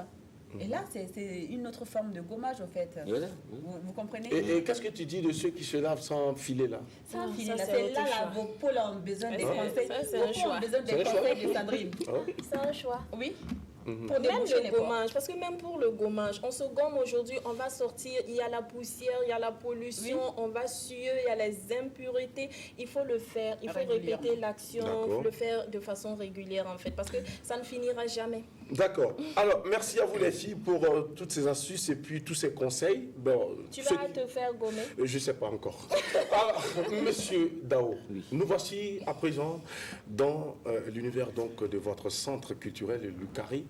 Et là, c'est une autre forme de gommage, au fait. Voilà. Vous comprenez? Et qu'est-ce que tu dis de ceux qui se lavent sans filet là? Ça, Non, fini, ça, là, c'est c'est autre là, là, choix. vos pôles ont besoin des Ça, conseils. c'est Vos un pôles choix. ont besoin C'est des un choix. conseils de Sandrine. C'est un choix. Oui. Pour Même déboucher les le pores. gommage, parce que même pour le gommage, on se gomme aujourd'hui, on va sortir, il y a la poussière, il y a la pollution, on va suer, il y a les impuretés. Il faut le faire, il faut Régulièrement. répéter l'action, il D'accord. faut le faire de façon régulière en fait, parce que ça ne finira jamais. D'accord. Alors, merci à vous les filles pour toutes ces astuces et puis tous ces conseils. Bon, Tu ceux vas qui- te faire gommer. Je ne sais pas encore. Alors, Monsieur Dao, Oui. nous voici à présent dans l'univers donc de votre centre culturel, le Lucari.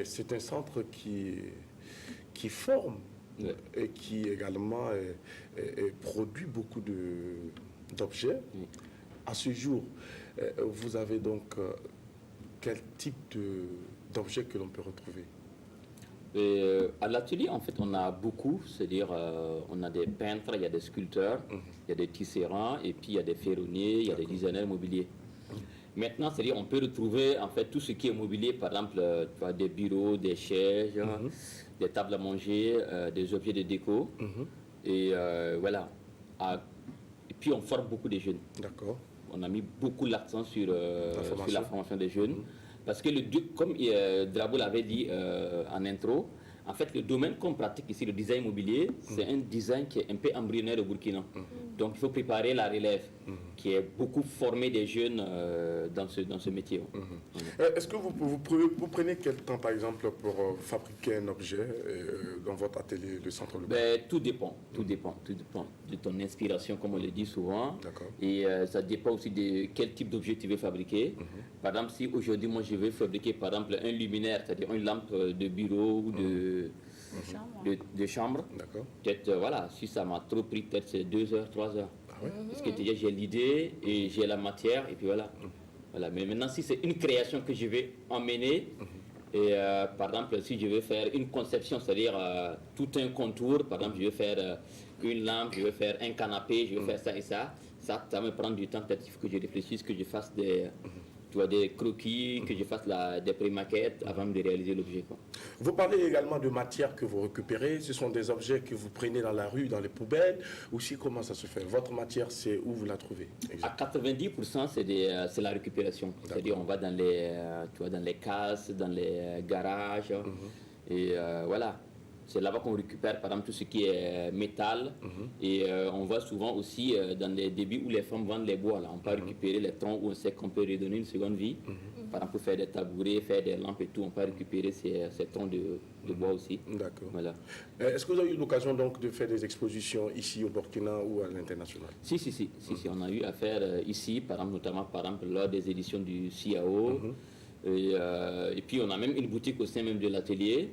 C'est un centre qui forme Ouais. et qui également produit beaucoup d'objets. Oui. À ce jour, vous avez donc quel type d'objets que l'on peut retrouver? Et, à l'atelier, en fait, on a beaucoup, c'est-à-dire on a des peintres, il y a des sculpteurs, il y a des tisserands, et puis il y a des ferronniers, il y a des designers mobiliers. Maintenant, c'est-à-dire on peut retrouver en fait tout ce qui est mobilier, par exemple tu vois, des bureaux, des chaises, des tables à manger, des objets de déco. Et voilà. Et puis on forme beaucoup de jeunes. D'accord. On a mis beaucoup l'accent sur la formation. formation des jeunes. Parce que, comme Drabo l'avait dit en intro, en fait, le domaine qu'on pratique ici, le design immobilier, c'est un design qui est un peu embryonnaire au Burkina. Donc, il faut préparer la relève, qui est beaucoup formée des jeunes dans ce métier. Est-ce que vous prenez quel temps, par exemple, pour fabriquer un objet dans votre atelier, le centre Lucari? Ben, tout dépend de ton inspiration, comme on le dit souvent. D'accord. Et ça dépend aussi de quel type d'objet tu veux fabriquer. Par exemple, si aujourd'hui, moi, je veux fabriquer, par exemple, un luminaire, c'est-à-dire une lampe de bureau ou de chambre, D'accord. peut-être, voilà, si ça m'a trop pris, peut-être c'est 2 heures, 3 heures. Ah ouais? Parce que déjà, j'ai l'idée et j'ai la matière, et puis voilà. Voilà. Mais maintenant, si c'est une création que je vais emmener, Et par exemple, si je veux faire une conception, c'est-à-dire tout un contour, par exemple, je veux faire une lampe, je veux faire un canapé, je veux faire ça et ça va me prendre du temps, peut-être qu'il faut que je réfléchisse, que je fasse des croquis, que je fasse des pré-maquettes avant de réaliser l'objet. Vous parlez également de matières que vous récupérez. Ce sont des objets que vous prenez dans la rue, dans les poubelles. Aussi, comment ça se fait? Votre matière, c'est où vous la trouvez? À 90%, c'est la récupération. C'est-à-dire, on va dans les cases, dans les garages. Et voilà. C'est là-bas qu'on récupère, par exemple, tout ce qui est métal. Et on voit souvent aussi dans les débits où les femmes vendent les bois. Là. On peut récupérer les troncs où on sait qu'on peut redonner une seconde vie. Par exemple, pour faire des tabourets, faire des lampes et tout, on peut récupérer ces troncs de bois aussi. D'accord. Voilà. Est-ce que vous avez eu l'occasion donc de faire des expositions ici au Burkina ou à l'international? Si. On a eu à faire ici, notamment lors des éditions du CIAO. Et puis on a même une boutique au sein même de l'atelier.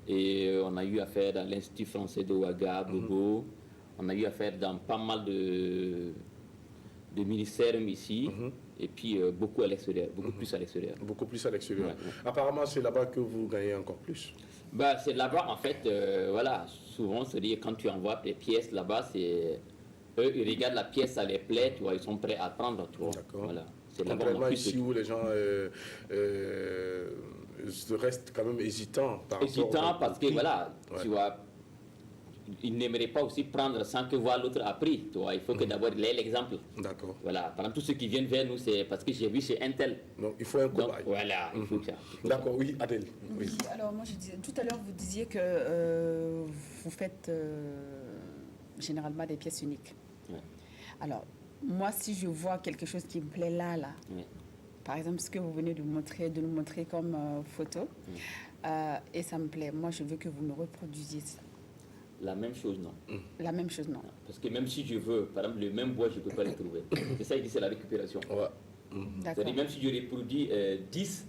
Et on a eu affaire à l'Institut français de Ouaga, Bobo. On a eu affaire dans pas mal de ministères ici. Et puis beaucoup à l'extérieur, beaucoup plus à l'extérieur. Beaucoup plus à l'extérieur. Apparemment, c'est là-bas que vous gagnez encore plus. C'est là-bas, en fait, voilà, souvent, c'est-à-dire quand tu envoies tes pièces là-bas, eux, ils regardent la pièce, ça les plaît, tu vois, ils sont prêts à prendre, tu vois. D'accord. Voilà. Contrairement ici où les gens restent quand même hésitants. Hésitants parce que, voilà, tu vois, ils n'aimeraient pas aussi prendre sans que voir l'autre a pris, tu vois. Il faut que d'abord il ait l'exemple. D'accord. Voilà, par exemple, tous ceux qui viennent vers nous, c'est parce que j'ai vu chez Intel. Donc, il faut un cobaye. Voilà, il faut ça. D'accord, oui, Adèle. Oui. Alors, moi, je disais, tout à l'heure, vous disiez que vous faites généralement des pièces uniques. Ouais. Alors, moi, si je vois quelque chose qui me plaît là, par exemple, ce que vous venez de nous montrer comme photo, et ça me plaît, moi, je veux que vous me reproduisiez ça. La même chose, non. La même chose, non. Parce que même si je veux, par exemple, le même bois, je ne peux pas le trouver. C'est ça, il dit, c'est la récupération. Ouais. C'est-à-dire, même si je reproduis 10,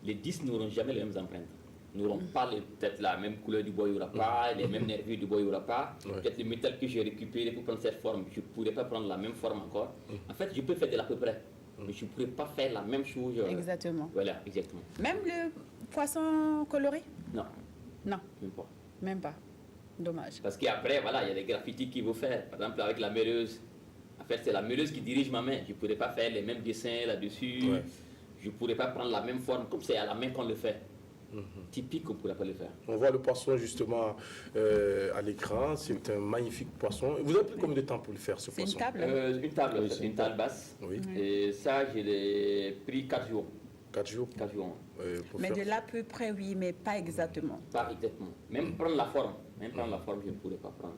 les 10 n'auront jamais les mêmes empreintes. N'auront pas peut-être la même couleur du bois, il n'y aura pas, les mêmes nervures du bois, il n'y aura pas. Peut-être le métal que j'ai récupéré pour prendre cette forme, je ne pourrais pas prendre la même forme encore. En fait, je peux faire de l'à peu près, mais je ne pourrais pas faire la même chose. Exactement. Voilà, exactement. Même le poisson coloré? Non. Non. Même pas. Même pas. Dommage. Parce qu'après, voilà, il y a des graffitis qu'il faut faire. Par exemple, avec la meuleuse. En fait, c'est la meuleuse qui dirige ma main. Je ne pourrais pas faire les mêmes dessins là-dessus. Je ne pourrais pas prendre la même forme, comme c'est à la main qu'on le fait. Typique, on ne pourrait pas le faire. On voit le poisson justement à l'écran. C'est un magnifique poisson. Vous avez pris combien de temps pour le faire, ce poisson? C'est une table? Une table, c'est une table basse. Oui. Et ça, je l'ai pris 4 jours. 4 jours? 4 jours. Mais de l'à peu près, oui, mais pas exactement. Pas exactement. Même prendre la forme. Même prendre la forme, je ne pourrais pas prendre.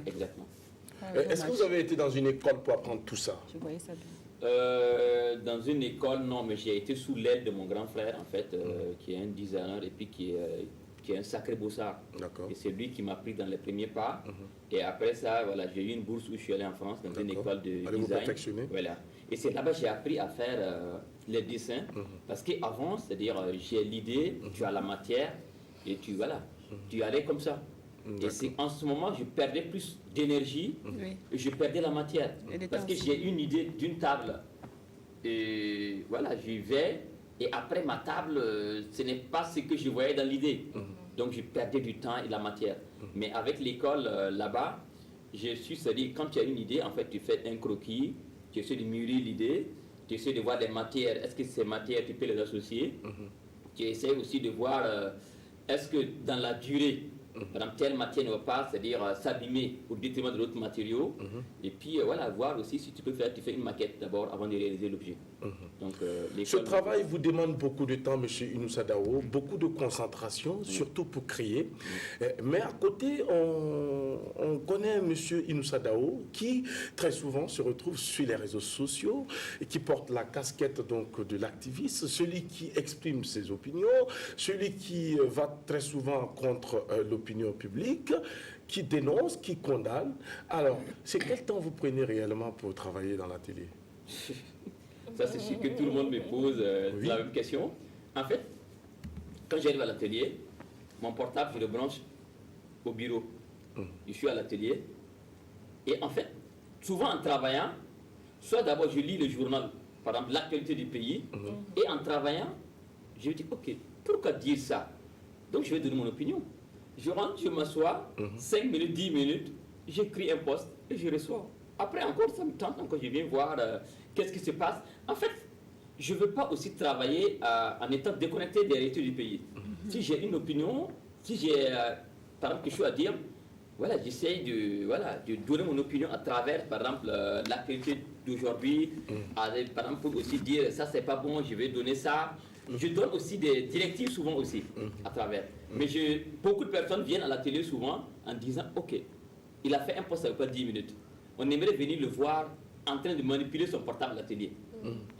Exactement. Est-ce que vous avez été dans une école pour apprendre tout ça? Je voyais ça bien. Dans une école, non, mais j'ai été sous l'aile de mon grand frère, en fait, qui est un designer et puis qui est un sacré bossard. D'accord. Et c'est lui qui m'a pris dans les premiers pas. Et après ça, voilà, j'ai eu une bourse où je suis allé en France, dans une école de Allez vous design. perfectionner. Voilà. Et c'est là-bas que j'ai appris à faire les dessins. Parce qu'avant, c'est-à-dire, j'ai l'idée, tu as la matière, et tu allais comme ça. Et c'est en ce moment, je perdais plus d'énergie et je perdais la matière. Parce que j'ai une idée d'une table. Et voilà, j'y vais. Et après ma table, ce n'est pas ce que je voyais dans l'idée. Donc je perdais du temps et la matière. Mais avec l'école là-bas, j'ai su, c'est-à-dire quand tu as une idée, en fait, tu fais un croquis, tu essaies de mûrir l'idée, tu essaies de voir des matières. Est-ce que ces matières, tu peux les associer? Tu essaies aussi de voir, est-ce que dans la durée, par exemple, telle matière ne va pas, c'est-à-dire s'abîmer au détriment de l'autre matériau. Et puis, voilà, voir aussi si tu peux faire, tu fais une maquette d'abord avant de réaliser l'objet. Donc, ce travail vous demande beaucoup de temps, M. Inoussa Dao, beaucoup de concentration, surtout pour créer. Mais à côté, on connaît M. Inoussa Dao qui, très souvent, se retrouve sur les réseaux sociaux et qui porte la casquette donc, de l'activiste, celui qui exprime ses opinions, celui qui va très souvent contre l'opinion publique, qui dénonce, qui condamne. Alors, c'est quel temps vous prenez réellement pour travailler dans l'atelier? Ça, c'est sûr que tout le monde me pose la même question. En fait, quand j'arrive à l'atelier, mon portable, je le branche au bureau. Je suis à l'atelier. Et en fait, souvent en travaillant, soit d'abord je lis le journal, par exemple l'actualité du pays, et en travaillant, je me dis, ok, pourquoi dire ça? Donc je vais donner mon opinion. Je rentre, je m'assois, 5 minutes, 10 minutes, j'écris un post et je reçois. Après encore, ça me tente, encore je viens voir qu'est-ce qui se passe. En fait, je ne veux pas aussi travailler en étant déconnecté des réalités du pays. Si j'ai une opinion, si j'ai par exemple quelque chose à dire, voilà, j'essaie de donner mon opinion à travers, par exemple, l'actualité d'aujourd'hui, par exemple, pour aussi dire ça c'est pas bon, je vais donner ça. Je donne aussi des directives souvent aussi à travers. Mais beaucoup de personnes viennent à la télé souvent en disant ok, il a fait un post avec pas 10 minutes. On aimerait venir le voir en train de manipuler son portable à la télé.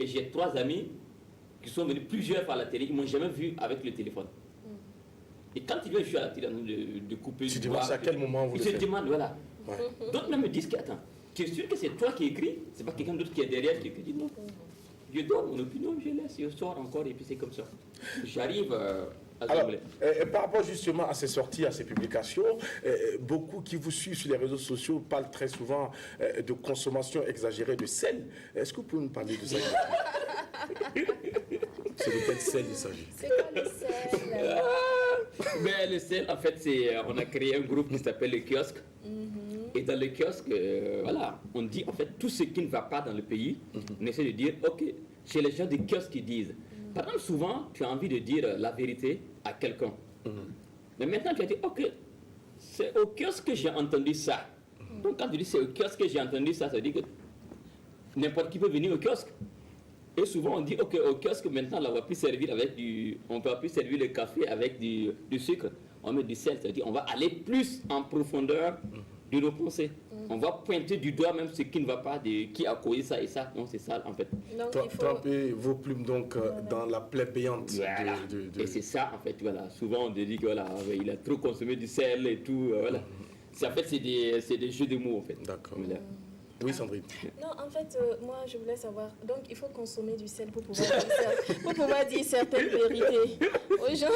Et j'ai 3 amis qui sont venus plusieurs fois à la télé, ils ne m'ont jamais vu avec le téléphone. Et quand ils viennent, je suis à la télé de couper. Tu demandes à quel moment vous le faites? Ils se demandent, voilà. Ouais. D'autres même me disent attends, tu es sûr que c'est toi qui écris? C'est pas quelqu'un d'autre qui est derrière qui écrit? Je dis non. Je donne mon opinion, je laisse, je sors encore et puis c'est comme ça. J'arrive à alors, par rapport justement à ces sorties, à ces publications, beaucoup qui vous suivent sur les réseaux sociaux parlent très souvent de consommation exagérée de sel. Est-ce que vous pouvez nous parler de ça? C'est de quel sel il s'agit? C'est quoi le sel? Mais le sel, en fait, on a créé un groupe qui s'appelle le kiosque. Et dans le kiosque, voilà, on dit en fait tout ce qui ne va pas dans le pays. On essaie de dire, ok, c'est les gens du kiosque qui disent. Par exemple, souvent, tu as envie de dire la vérité à quelqu'un. Mais maintenant, tu as dit, ok, c'est au kiosque que j'ai entendu ça. Donc, quand tu dis c'est au kiosque que j'ai entendu ça, ça veut dire que n'importe qui peut venir au kiosque. Et souvent, on dit, ok, au kiosque, maintenant, on ne va plus servir on va plus servir le café avec du sucre. On met du sel, c'est-à-dire on va aller plus en profondeur de nos pensées. On va pointer du doigt même ce qui ne va pas, qui a causé ça et ça. Non, c'est ça, en fait. Tremper vos plumes, donc, dans la plaie béante. Voilà. Et c'est ça, en fait, voilà. Souvent, on dit que, voilà, il a trop consommé du sel et tout, voilà. En fait, c'est des jeux de mots, en fait. D'accord. Oui, Sandrine. Non, en fait, moi, je voulais savoir. Donc, il faut consommer du sel pour pouvoir dire certaines vérités aux gens.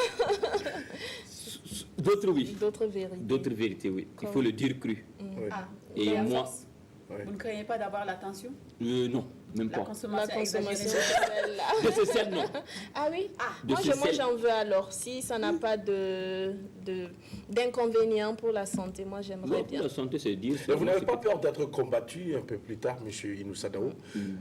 D'autres, oui. D'autres vérités. D'autres vérités, oui. Il faut le dire cru. Et moi... Vous ne craignez pas d'avoir l'attention? Non, même pas. La consommation exagérée de ce sel, non. Ah oui? Moi, j'en veux alors. Si ça n'a pas d'inconvénients pour la santé, moi, j'aimerais bien. Pour la santé, c'est dire... Mais vous n'avez pas peur d'être combattu un peu plus tard, M. Inoussa Dao?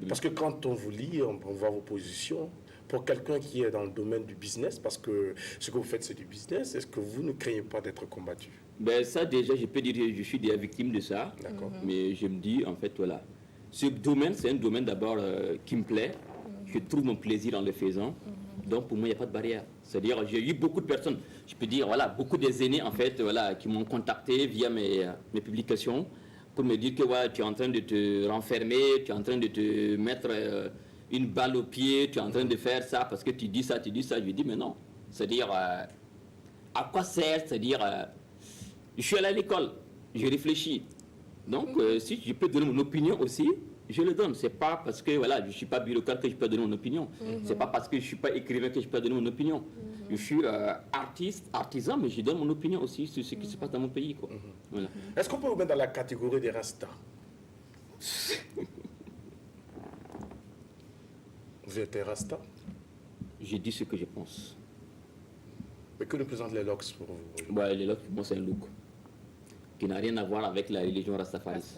Parce que quand on vous lit, on voit vos positions. Pour quelqu'un qui est dans le domaine du business, parce que ce que vous faites, c'est du business, est-ce que vous ne craignez pas d'être combattu? Ben ça, déjà, je peux dire que je suis déjà victime de ça. D'accord. Mais je me dis, en fait, voilà. Ce domaine, c'est un domaine d'abord qui me plaît. Je trouve mon plaisir en le faisant. Donc, pour moi, il n'y a pas de barrière. C'est-à-dire, j'ai eu beaucoup de personnes, je peux dire, voilà, beaucoup des aînés, en fait, voilà, qui m'ont contacté via mes publications pour me dire que ouais, tu es en train de te renfermer, tu es en train de te mettre... une balle au pied, tu es en train de faire ça parce que tu dis ça. Je lui dis, mais non. C'est-à-dire, à quoi sert? C'est-à-dire, je suis allé à l'école, je réfléchis. Donc, si je peux donner mon opinion aussi, je le donne. C'est pas parce que voilà, je ne suis pas bureaucrate que je peux donner mon opinion. C'est pas parce que je ne suis pas écrivain que je peux donner mon opinion. Je suis artisan, mais je donne mon opinion aussi sur ce qui se passe dans mon pays. Quoi. Voilà. Est-ce qu'on peut vous mettre dans la catégorie des Rastas? Vous êtes un Rasta? Je dis ce que je pense. Mais que représentent les locks pour vous? Ouais, les locks, pour moi, c'est un look qui n'a rien à voir avec la religion Rastafaris.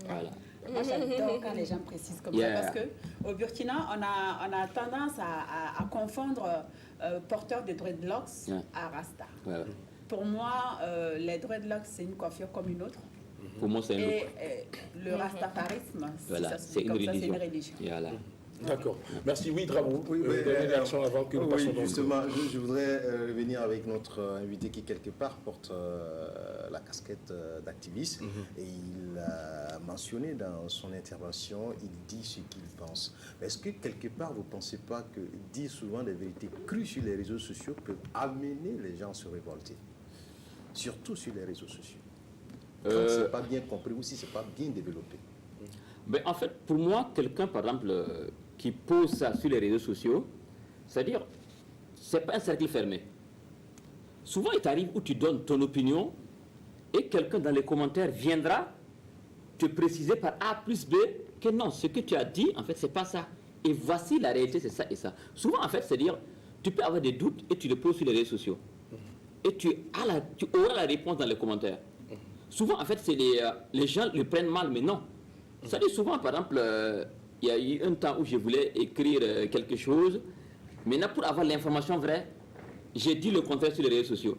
Voilà. Moi, j'adore quand les gens précisent comme ça, parce qu'au Burkina, on a tendance à confondre porteurs de dreadlocks à Rasta. Ouais. Pour moi, les dreadlocks, c'est une coiffure comme une autre. Pour moi, c'est un look. Et le rastafarisme, voilà, c'est une religion. Voilà. D'accord. Merci. Oui, Drabou. Oui, dernière réaction avant que nous passions justement, je voudrais revenir avec notre invité qui, quelque part, porte la casquette d'activiste. Et il a mentionné dans son intervention, il dit ce qu'il pense. Est-ce que, quelque part, vous ne pensez pas que dire souvent des vérités crues sur les réseaux sociaux peut amener les gens à se révolter? Surtout sur les réseaux sociaux. Quand ce n'est pas bien compris ou si ce n'est pas bien développé. Ben, en fait, pour moi, quelqu'un, par exemple, qui pose ça sur les réseaux sociaux, c'est-à-dire, ce n'est pas un cercle fermé. Souvent, il t'arrive où tu donnes ton opinion et quelqu'un dans les commentaires viendra te préciser par A plus B que non, ce que tu as dit, en fait, ce n'est pas ça. Et voici la réalité, c'est ça et ça. Souvent, en fait, c'est-à-dire, tu peux avoir des doutes et tu les poses sur les réseaux sociaux. Et tu auras la réponse dans les commentaires. Souvent, en fait, c'est les gens le prennent mal, mais non. Ça dit souvent, par exemple, il y a eu un temps où je voulais écrire quelque chose. Maintenant, pour avoir l'information vraie, j'ai dit le contraire sur les réseaux sociaux.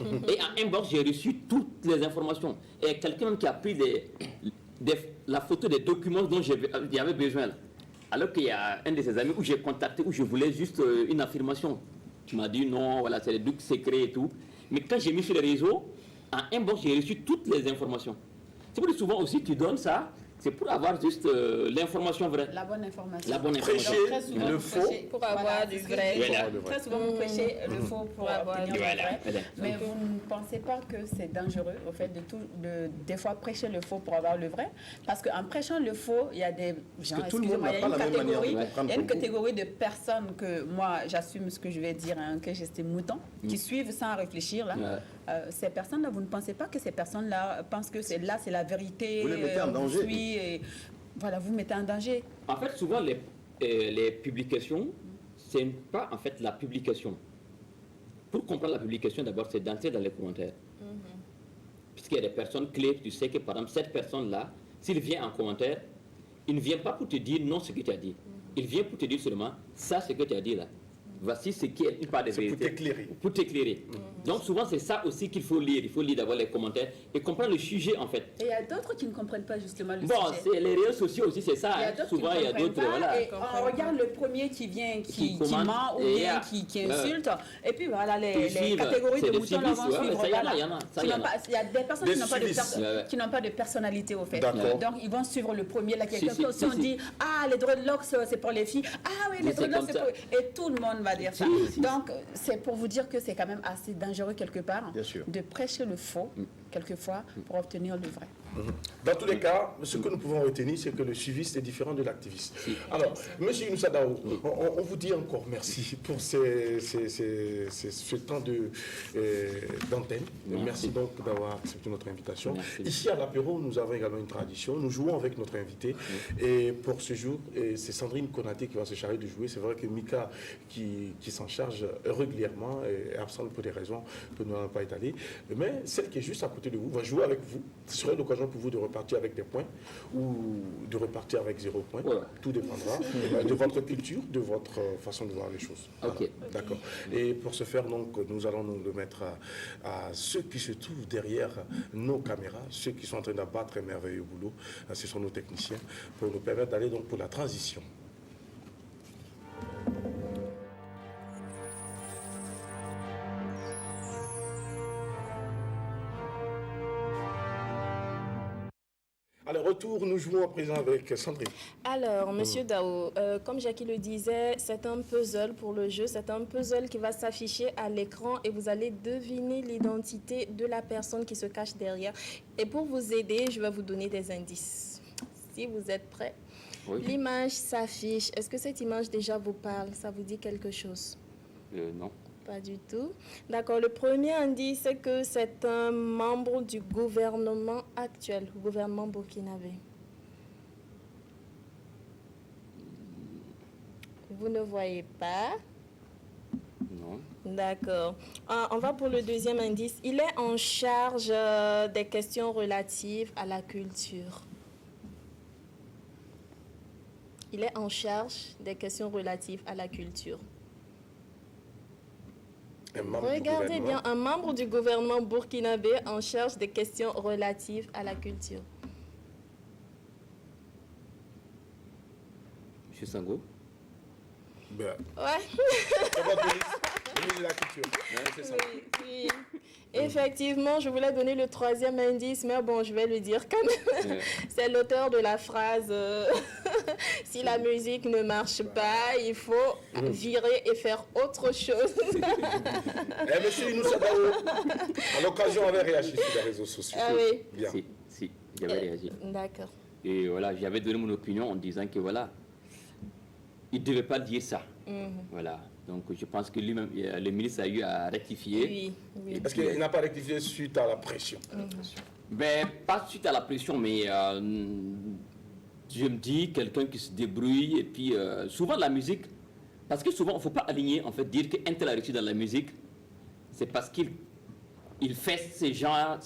Et en inbox, j'ai reçu toutes les informations. Et quelqu'un qui a pris la photo des documents dont j'avais besoin. Là. Alors qu'il y a un de ses amis où j'ai contacté, où je voulais juste une affirmation. Tu m'as dit non, voilà, c'est des trucs secrets et tout. Mais quand j'ai mis sur les réseaux, en inbox, j'ai reçu toutes les informations. C'est pour que souvent aussi, tu donnes ça. C'est pour avoir juste l'information vraie. La bonne information. La bonne information. Prêcher le faux pour avoir du vrai. Très souvent, vous prêchez le faux pour avoir du vrai. Voilà. Mais vous ne pensez pas que c'est dangereux, au fait, des fois prêcher le faux pour avoir le vrai? Parce qu'en prêchant le faux, il y a des gens, tout le monde n'a pas la même manière de comprendre il y a une le faux. catégorie de personnes que moi, j'assume ce que je vais dire, hein, que j'estime mouton, qui suivent sans réfléchir. Là. Ces personnes-là, vous ne pensez pas que ces personnes-là pensent que c'est la vérité? Vous les mettez en danger. Et, voilà, vous mettez en danger. En fait, souvent, les publications, c'est pas en fait la publication. Pour comprendre la publication, d'abord, c'est d'entrer dans les commentaires. Puisqu'il y a des personnes clés, tu sais que, par exemple, cette personne-là, s'il vient en commentaire, il ne vient pas pour te dire non ce que tu as dit. Il vient pour te dire seulement, ça, ce que tu as dit là. Voici ce qui est une part de vérité. pour t'éclairer. Pour t'éclairer. Donc souvent c'est ça aussi qu'il faut lire. Il faut lire d'abord les commentaires et comprendre le sujet en fait. Et il y a d'autres qui ne comprennent pas justement le Bon, sujet. c'est les réseaux sociaux aussi, c'est ça. Il y a Hein. d'autres Souvent il y a d'autres. Voilà. Et on regarde le premier qui vient, qui commente, ment ou et bien qui insulte. Et puis voilà, les suivent. catégories C'est de des moutons là vont suivistes, suivre. ça, y en a, Voilà. y en a, ça, Qui y en n'ont a. pas- Il y a des personnes Des qui n'ont pas de suivistes. qui n'ont pas de personnalité au fait. D'accord. Donc ils vont suivre le premier. Là, Si, quelqu'un, si, si on si. dit ah les dreadlocks c'est pour les filles, ah oui les Mais c'est dreadlocks comme c'est ça. pour... Et tout le monde va dire ça. Si. Donc c'est pour vous dire que c'est quand même assez dangereux quelque part Bien sûr. de prêcher le faux quelquefois pour obtenir le vrai. Dans tous les cas, ce que nous pouvons retenir, c'est que le suiviste est différent de l'activiste. Alors, Monsieur Inoussa Dao, on vous dit encore merci pour ce temps d'antenne. Merci donc d'avoir accepté notre invitation. Merci. Ici à l'apéro, nous avons également une tradition. Nous jouons avec notre invité. Et pour ce jour, c'est Sandrine Konaté qui va se charger de jouer. C'est vrai que Mika, qui s'en charge régulièrement, est absente pour des raisons que nous n'allons pas étaler. Mais celle qui est juste à côté de vous va jouer avec vous. Ce serait l'occasion pour vous de repartir avec des points ou de repartir avec 0 point. Voilà. Tout dépendra de votre culture, de votre façon de voir les choses. Ok. D'accord. Et pour ce faire, donc, nous allons nous le mettre à ceux qui se trouvent derrière nos caméras, ceux qui sont en train d'abattre un merveilleux boulot. Ce sont nos techniciens pour nous permettre d'aller donc pour la transition. Alors, retour, nous jouons à présent avec Sandrine. Alors, Monsieur Dao, comme Jackie le disait, c'est un puzzle pour le jeu. C'est un puzzle qui va s'afficher à l'écran et vous allez deviner l'identité de la personne qui se cache derrière. Et pour vous aider, je vais vous donner des indices. Si vous êtes prêts. Oui. L'image s'affiche. Est-ce que cette image déjà vous parle? Ça vous dit quelque chose? Non. Pas du tout. D'accord. Le premier indice, c'est que c'est un membre du gouvernement actuel, le gouvernement burkinabé. Vous ne voyez pas? Non. D'accord. On va pour le deuxième indice. Il est en charge des questions relatives à la culture. Il est en charge des questions relatives à la culture. Un membre du Regardez gouvernement. bien, un membre du gouvernement burkinabé en charge des questions relatives à la culture. Monsieur Sango. Ben, Ouais. c'est votre ministre de la culture. C'est ça. Oui, oui. Effectivement, je voulais donner le troisième indice, mais bon, je vais le dire quand même. C'est l'auteur de la phrase si la musique ne marche pas, il faut virer et faire autre chose. Eh, monsieur Inoussa Dao, à l'occasion, on avait réagi sur les réseaux sociaux. Ah oui. Bien. Si, j'avais réagi. D'accord. Et voilà, j'avais donné mon opinion en disant que voilà, il ne devait pas dire ça. Voilà. Donc je pense que lui-même, le ministre a eu à rectifier. Oui, oui. Parce qu'il n'a pas rectifié suite à la pression. Ben, pas suite à la pression, mais je me dis, quelqu'un qui se débrouille, et puis souvent la musique, Parce que souvent, il ne faut pas aligner, en fait, dire qu'un tel a réussi dans la musique, c'est parce qu'il fait ce genre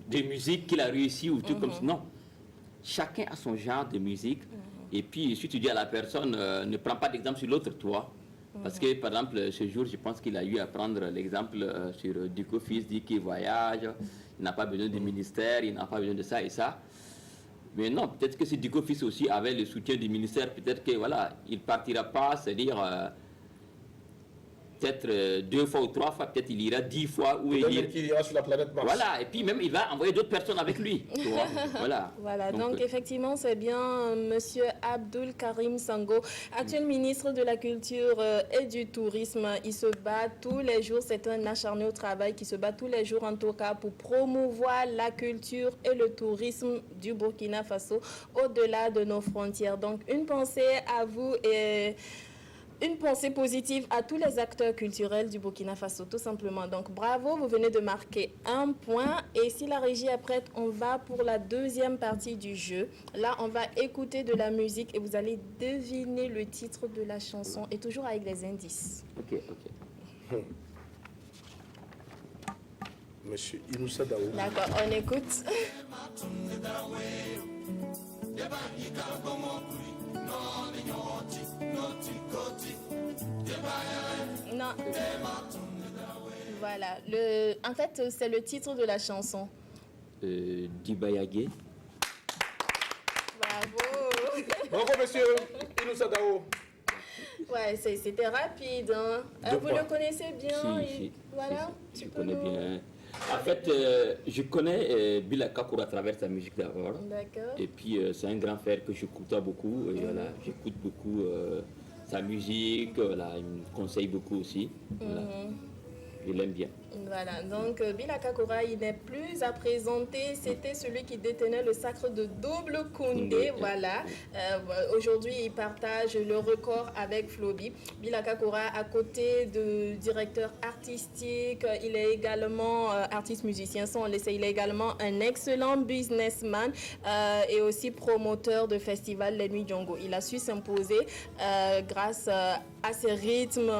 de musique qu'il a réussi ou tout comme ça. Non. Chacun a son genre de musique. Et puis, si tu dis à la personne, ne prends pas d'exemple sur l'autre, toi. Parce que, par exemple, ce jour, je pense qu'il a eu à prendre l'exemple sur Duco Fils, dit qu'il voyage, il n'a pas besoin de ministère, il n'a pas besoin de ça et ça. Mais non, peut-être que si Duco Fils aussi avait le soutien du ministère, peut-être que, voilà, il ne partira pas, c'est-à-dire, peut-être 2 fois ou 3 fois, peut-être il ira 10 fois où il ira sur la planète Mars. Voilà, et puis même il va envoyer d'autres personnes avec lui. Tu vois, voilà. Voilà, donc effectivement, c'est bien Monsieur Abdul Karim Sango, actuel ministre de la Culture et du Tourisme. Il se bat tous les jours, c'est un acharné au travail qui se bat tous les jours en tout cas pour promouvoir la culture et le tourisme du Burkina Faso au-delà de nos frontières. Donc une pensée à vous et une pensée positive à tous les acteurs culturels du Burkina Faso, tout simplement. Donc, bravo, vous venez de marquer 1 point. Et si la régie est prête, on va pour la deuxième partie du jeu. Là, on va écouter de la musique et vous allez deviner le titre de la chanson, et toujours avec des indices. Ok. Monsieur Inoussa Daou. D'accord, on écoute. Non. Voilà. En fait, c'est le titre de la chanson. Dibayagé. Bravo. Bravo, monsieur Inoussa Daou. Ouais, c'était rapide. Hein. Vous le connaissez bien. Si. Voilà. Je connais bien. En fait, je connais Bilaka Koura à travers sa musique d'abord. D'accord. Et puis, c'est un grand frère que j'écoute beaucoup. Et voilà, j'écoute beaucoup sa musique. Voilà, il me conseille beaucoup aussi. Voilà. Je l'aime bien. Voilà, donc Bilaka Koura, il n'est plus à présenter. C'était celui qui détenait le sacre de double Koundé. Voilà. Aujourd'hui, il partage le record avec Flobi. Bilaka Koura, à côté de directeur artistique, il est également artiste musicien, ça on le sait. Il est également un excellent businessman et aussi promoteur de festival Les Nuits Djongo. Il a su s'imposer grâce à ses rythmes,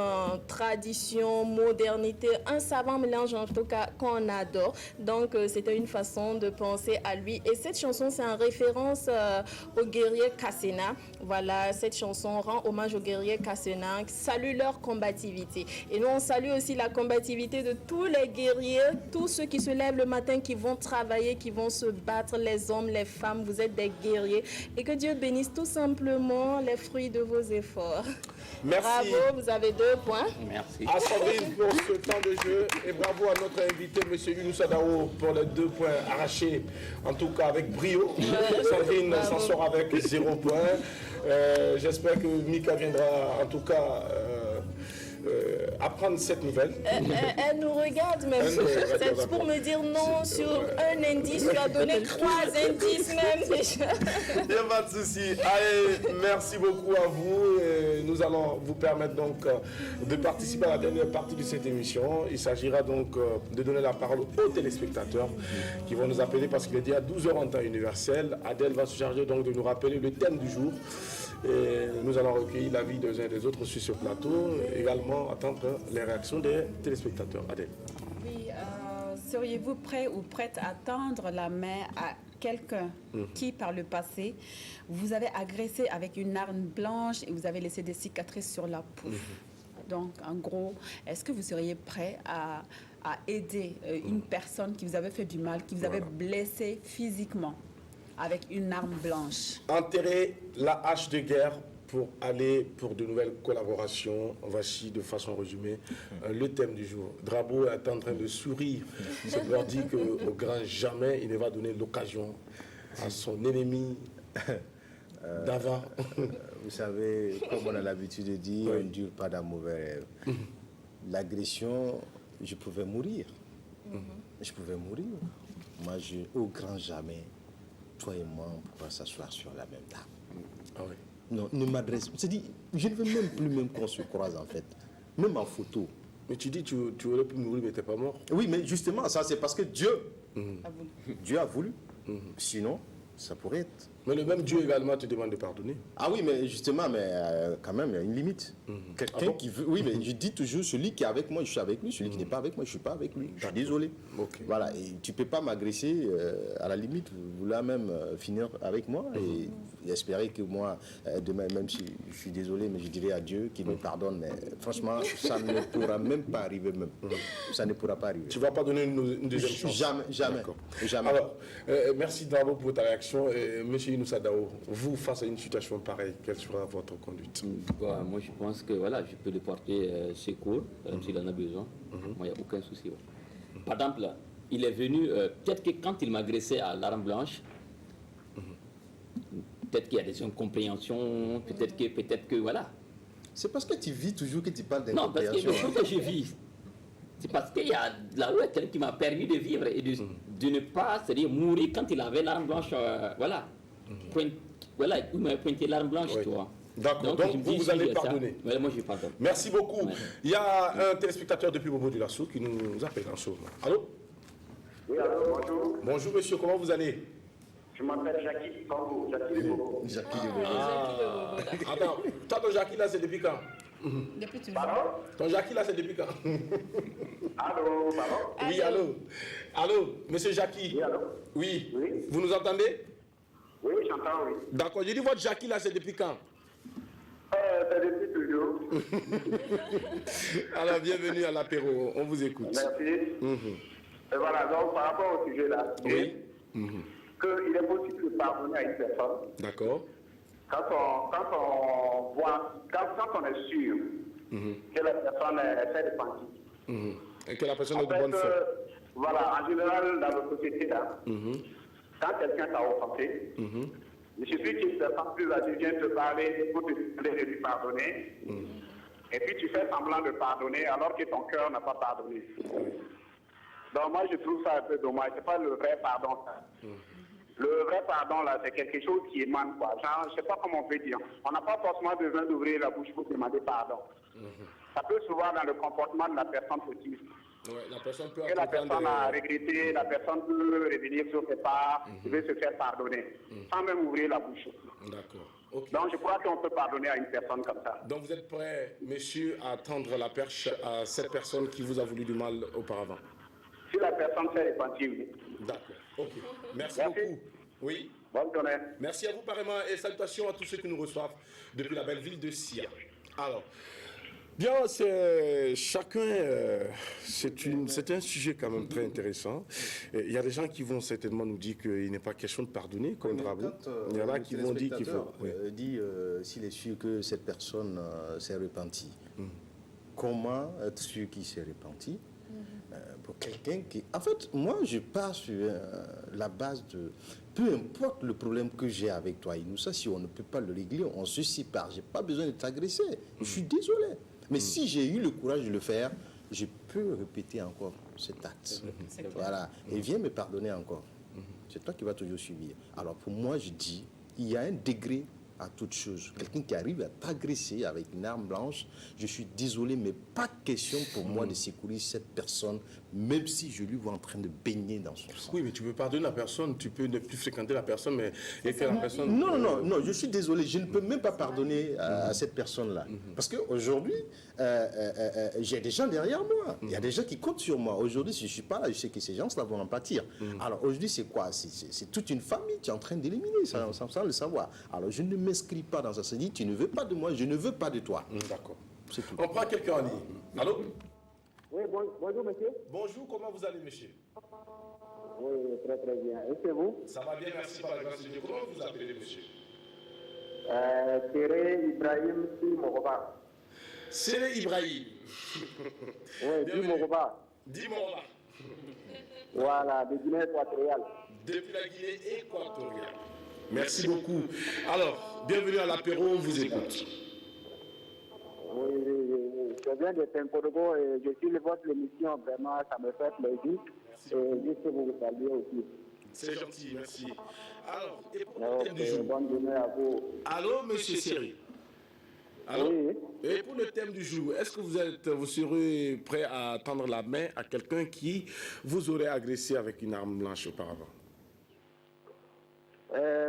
tradition, modernité, un savant mélange en tout cas qu'on adore. Donc c'était une façon de penser à lui. Et cette chanson, c'est en référence aux guerriers Kassena. Voilà, cette chanson rend hommage aux guerriers Kassena, salue leur combativité. Et nous, on salue aussi la combativité de tous les guerriers, tous ceux qui se lèvent le matin, qui vont travailler, qui vont se battre, les hommes, les femmes, vous êtes des guerriers. Et que Dieu bénisse tout simplement les fruits de vos efforts. Merci. Bravo, vous avez 2 points. Merci. À Sandrine pour ce temps de jeu et bravo à notre invité, M. Inoussa Daou, pour les 2 points arrachés, en tout cas avec brio. Sandrine s'en sort avec 0 point. J'espère que Mika viendra en tout cas apprendre cette nouvelle. Elle nous regarde même. C'est pour me dire non sur un indice. Tu as donné 3 indices même déjà. Il n'y a pas de souci. Allez, merci beaucoup à vous. Et nous allons vous permettre donc de participer à la dernière partie de cette émission. Il s'agira donc de donner la parole aux téléspectateurs qui vont nous appeler parce qu'il est déjà 12h en temps universel. Adèle va se charger donc de nous rappeler le thème du jour. Et nous allons recueillir l'avis des uns et des autres sur ce plateau, également attendre les réactions des téléspectateurs. Adèle. Oui, seriez-vous prêt ou prête à tendre la main à quelqu'un qui, par le passé, vous avez agressé avec une arme blanche et vous avez laissé des cicatrices sur la peau? Donc, en gros, est-ce que vous seriez prêt à aider une personne qui vous avait fait du mal, qui vous avait blessé physiquement avec une arme blanche? Enterrer la hache de guerre pour aller pour de nouvelles collaborations. Voici de façon résumée le thème du jour. Drabo est en train de sourire. C'est pour dire qu'au grand jamais, il ne va donner l'occasion à son ennemi d'avant. Vous savez, comme on a l'habitude de dire, on ne dure pas d'un mauvais rêve. L'agression, je pouvais mourir. Je pouvais mourir. Moi, au grand jamais, toi et moi, on ne peut pas s'asseoir sur la même table. Ah oui. Non, ne m'adresse pas. C'est-à-dire, je ne veux même plus même qu'on se croise, en fait. Même en photo. Mais tu dis, tu aurais pu mourir, mais tu n'es pas mort. Oui, mais justement, ça, c'est parce que Dieu a voulu. Sinon, ça pourrait être Mais le même Dieu également te demande de pardonner. Ah oui, mais justement, quand même, il y a une limite. Quelqu'un qui veut... Oui, mais je dis toujours, celui qui est avec moi, je suis avec lui. Celui qui n'est pas avec moi, je ne suis pas avec lui. Je suis désolé. Voilà, et tu ne peux pas m'agresser. À la limite, vous voulez même finir avec moi et espérer que moi, demain, même si je suis désolé, mais je dirais à Dieu qu'il me pardonne. Mais franchement, ça ne pourra même pas arriver. Ça ne pourra pas arriver. Tu ne vas pas donner une deuxième chance? Jamais. Alors, merci d'abord pour ta réaction. Monsieur Inoussa Dao, vous, face à une situation pareille, quelle sera votre conduite? Moi, je pense que voilà, je peux lui porter secours s'il en a besoin. Moi, il n'y a aucun souci. Par exemple, il est venu, peut-être que quand il m'agressait à l'arme blanche, peut-être qu'il y a des incompréhensions, peut-être que voilà. C'est parce que tu vis toujours que tu parles Non, parce que d'incompréhension. le jour que je vis, c'est parce qu'il y a là-haut quelqu'un qui m'a permis de vivre et de ne pas, c'est-à-dire mourir quand il avait l'arme blanche, voilà. Voilà, il m'a pointé l'arme blanche, Oui. tu vois. D'accord, donc vous allez pardonner. Voilà, moi je pardonne. Merci beaucoup. Ouais. Il y a un téléspectateur depuis Bobo de Lasso qui nous appelle en ce moment. Allô? Oui, allô, bonjour. Bonjour monsieur, comment vous allez? Je m'appelle Jackie Kango, Jackie Lebo. Jackie de Bobo. Attends, toi ton Jackie là c'est depuis quand? Depuis toujours. Pardon? Ton Jackie là c'est depuis quand? Allô, pardon? Oui, allô? Allô, monsieur Jackie? Oui, allô? Oui. Oui. Vous nous entendez? Oui, j'entends, oui. D'accord, j'ai dit votre Jackie là c'est depuis quand? C'est depuis toujours. Alors bienvenue à l'apéro, on vous écoute. Merci. Et voilà, donc par rapport au sujet là, Oui. qu'il est possible de pardonner à une personne D'accord. quand on est sûr que la personne est repentie. Et que la personne En est de bonne fait, foi. voilà, en général, dans notre société là, quand quelqu'un t'a offensé, il suffit qu'une personne plus âgée vienne te parler pour te demander de lui pardonner. Et puis tu fais semblant de pardonner alors que ton cœur n'a pas pardonné. Donc moi je trouve ça un peu dommage. C'est pas le vrai pardon. Ça. Le vrai pardon là, c'est quelque chose qui émane quoi. Genre, je sais pas comment on peut dire. On n'a pas forcément besoin d'ouvrir la bouche pour demander pardon. Ça peut se voir dans le comportement de la personne fautive. Ouais, la personne peut Que la personne a regretté, la personne peut revenir sur ses pas, veut se faire pardonner, sans même ouvrir la bouche. D'accord. Ok. Donc je crois qu'on peut pardonner à une personne comme ça. Donc vous êtes prêt, monsieur, à tendre la perche à cette personne qui vous a voulu du mal auparavant? Si la personne s'est repentie, oui. D'accord. Ok. Merci Merci. beaucoup. Oui. Bonne journée. Merci à vous pareillement et salutations à tous ceux qui nous reçoivent depuis la belle ville de Sia. Alors, bien, c'est chacun, c'est un sujet quand même très intéressant. Et il y a des gens qui vont certainement nous dire qu'il n'est pas question de pardonner, comme Bravo. Il y en a qui vont dire qu'il faut. Dit s'il est sûr que cette personne s'est repentie. Comment être sûr qu'il s'est repenti? Pour quelqu'un qui... En fait, moi, je pars sur la base de... Peu importe le problème que j'ai avec toi, Inoussa, si on ne peut pas le régler, on se sépare. Je n'ai pas besoin de t'agresser. Je suis désolé. Mais si j'ai eu le courage de le faire, je peux répéter encore cet acte. Voilà. Et viens me pardonner encore. C'est toi qui vas toujours subir. Alors, pour moi, je dis, il y a un degré à toute chose. Quelqu'un qui arrive à t'agresser avec une arme blanche, je suis désolé, mais pas question pour moi de sécuriser cette personne, même si je lui vois en train de baigner dans son sang. Oui, mais tu peux pardonner la personne, tu peux ne plus fréquenter la personne, mais et que la personne... Non, je suis désolé, je ne peux même pas pardonner à cette personne-là. Parce qu'aujourd'hui, j'ai des gens derrière moi. Il y a des gens qui comptent sur moi. Aujourd'hui, si je ne suis pas là, je sais que ces gens-là vont en pâtir. Alors aujourd'hui, c'est quoi? C'est toute une famille qui est en train d'éliminer, sans le savoir. Alors je ne m'inscris pas dans ça. Ça dit, tu ne veux pas de moi, je ne veux pas de toi. D'accord. C'est tout. On prend quelqu'un en ligne. Allô? Oui, bonjour monsieur. Bonjour, comment vous allez, monsieur? Oui, très très bien. Et c'est vous? Ça va bien, merci par la grâce de Dieu. Comment vous appelez, monsieur? Séré Ibrahim Dimoroba. Séré Ibrahim. Oui, Dimoroba. Dimoroba. Voilà, de Guinée équatoriale. Depuis la Guinée équatoriale. Merci beaucoup. Alors, bienvenue à l'apéro, on vous écoute. Oui, je viens de Saint-Corgo et je suis votre émission, vraiment, ça me fait plaisir. Et juste vous saluer aussi. C'est gentil, merci. Alors, et pour le thème du jour. Bonne journée à vous. Allô, monsieur Siri. Allô? Oui. Et pour le thème du jour, est-ce que vous serez prêt à tendre la main à quelqu'un qui vous aurait agressé avec une arme blanche auparavant?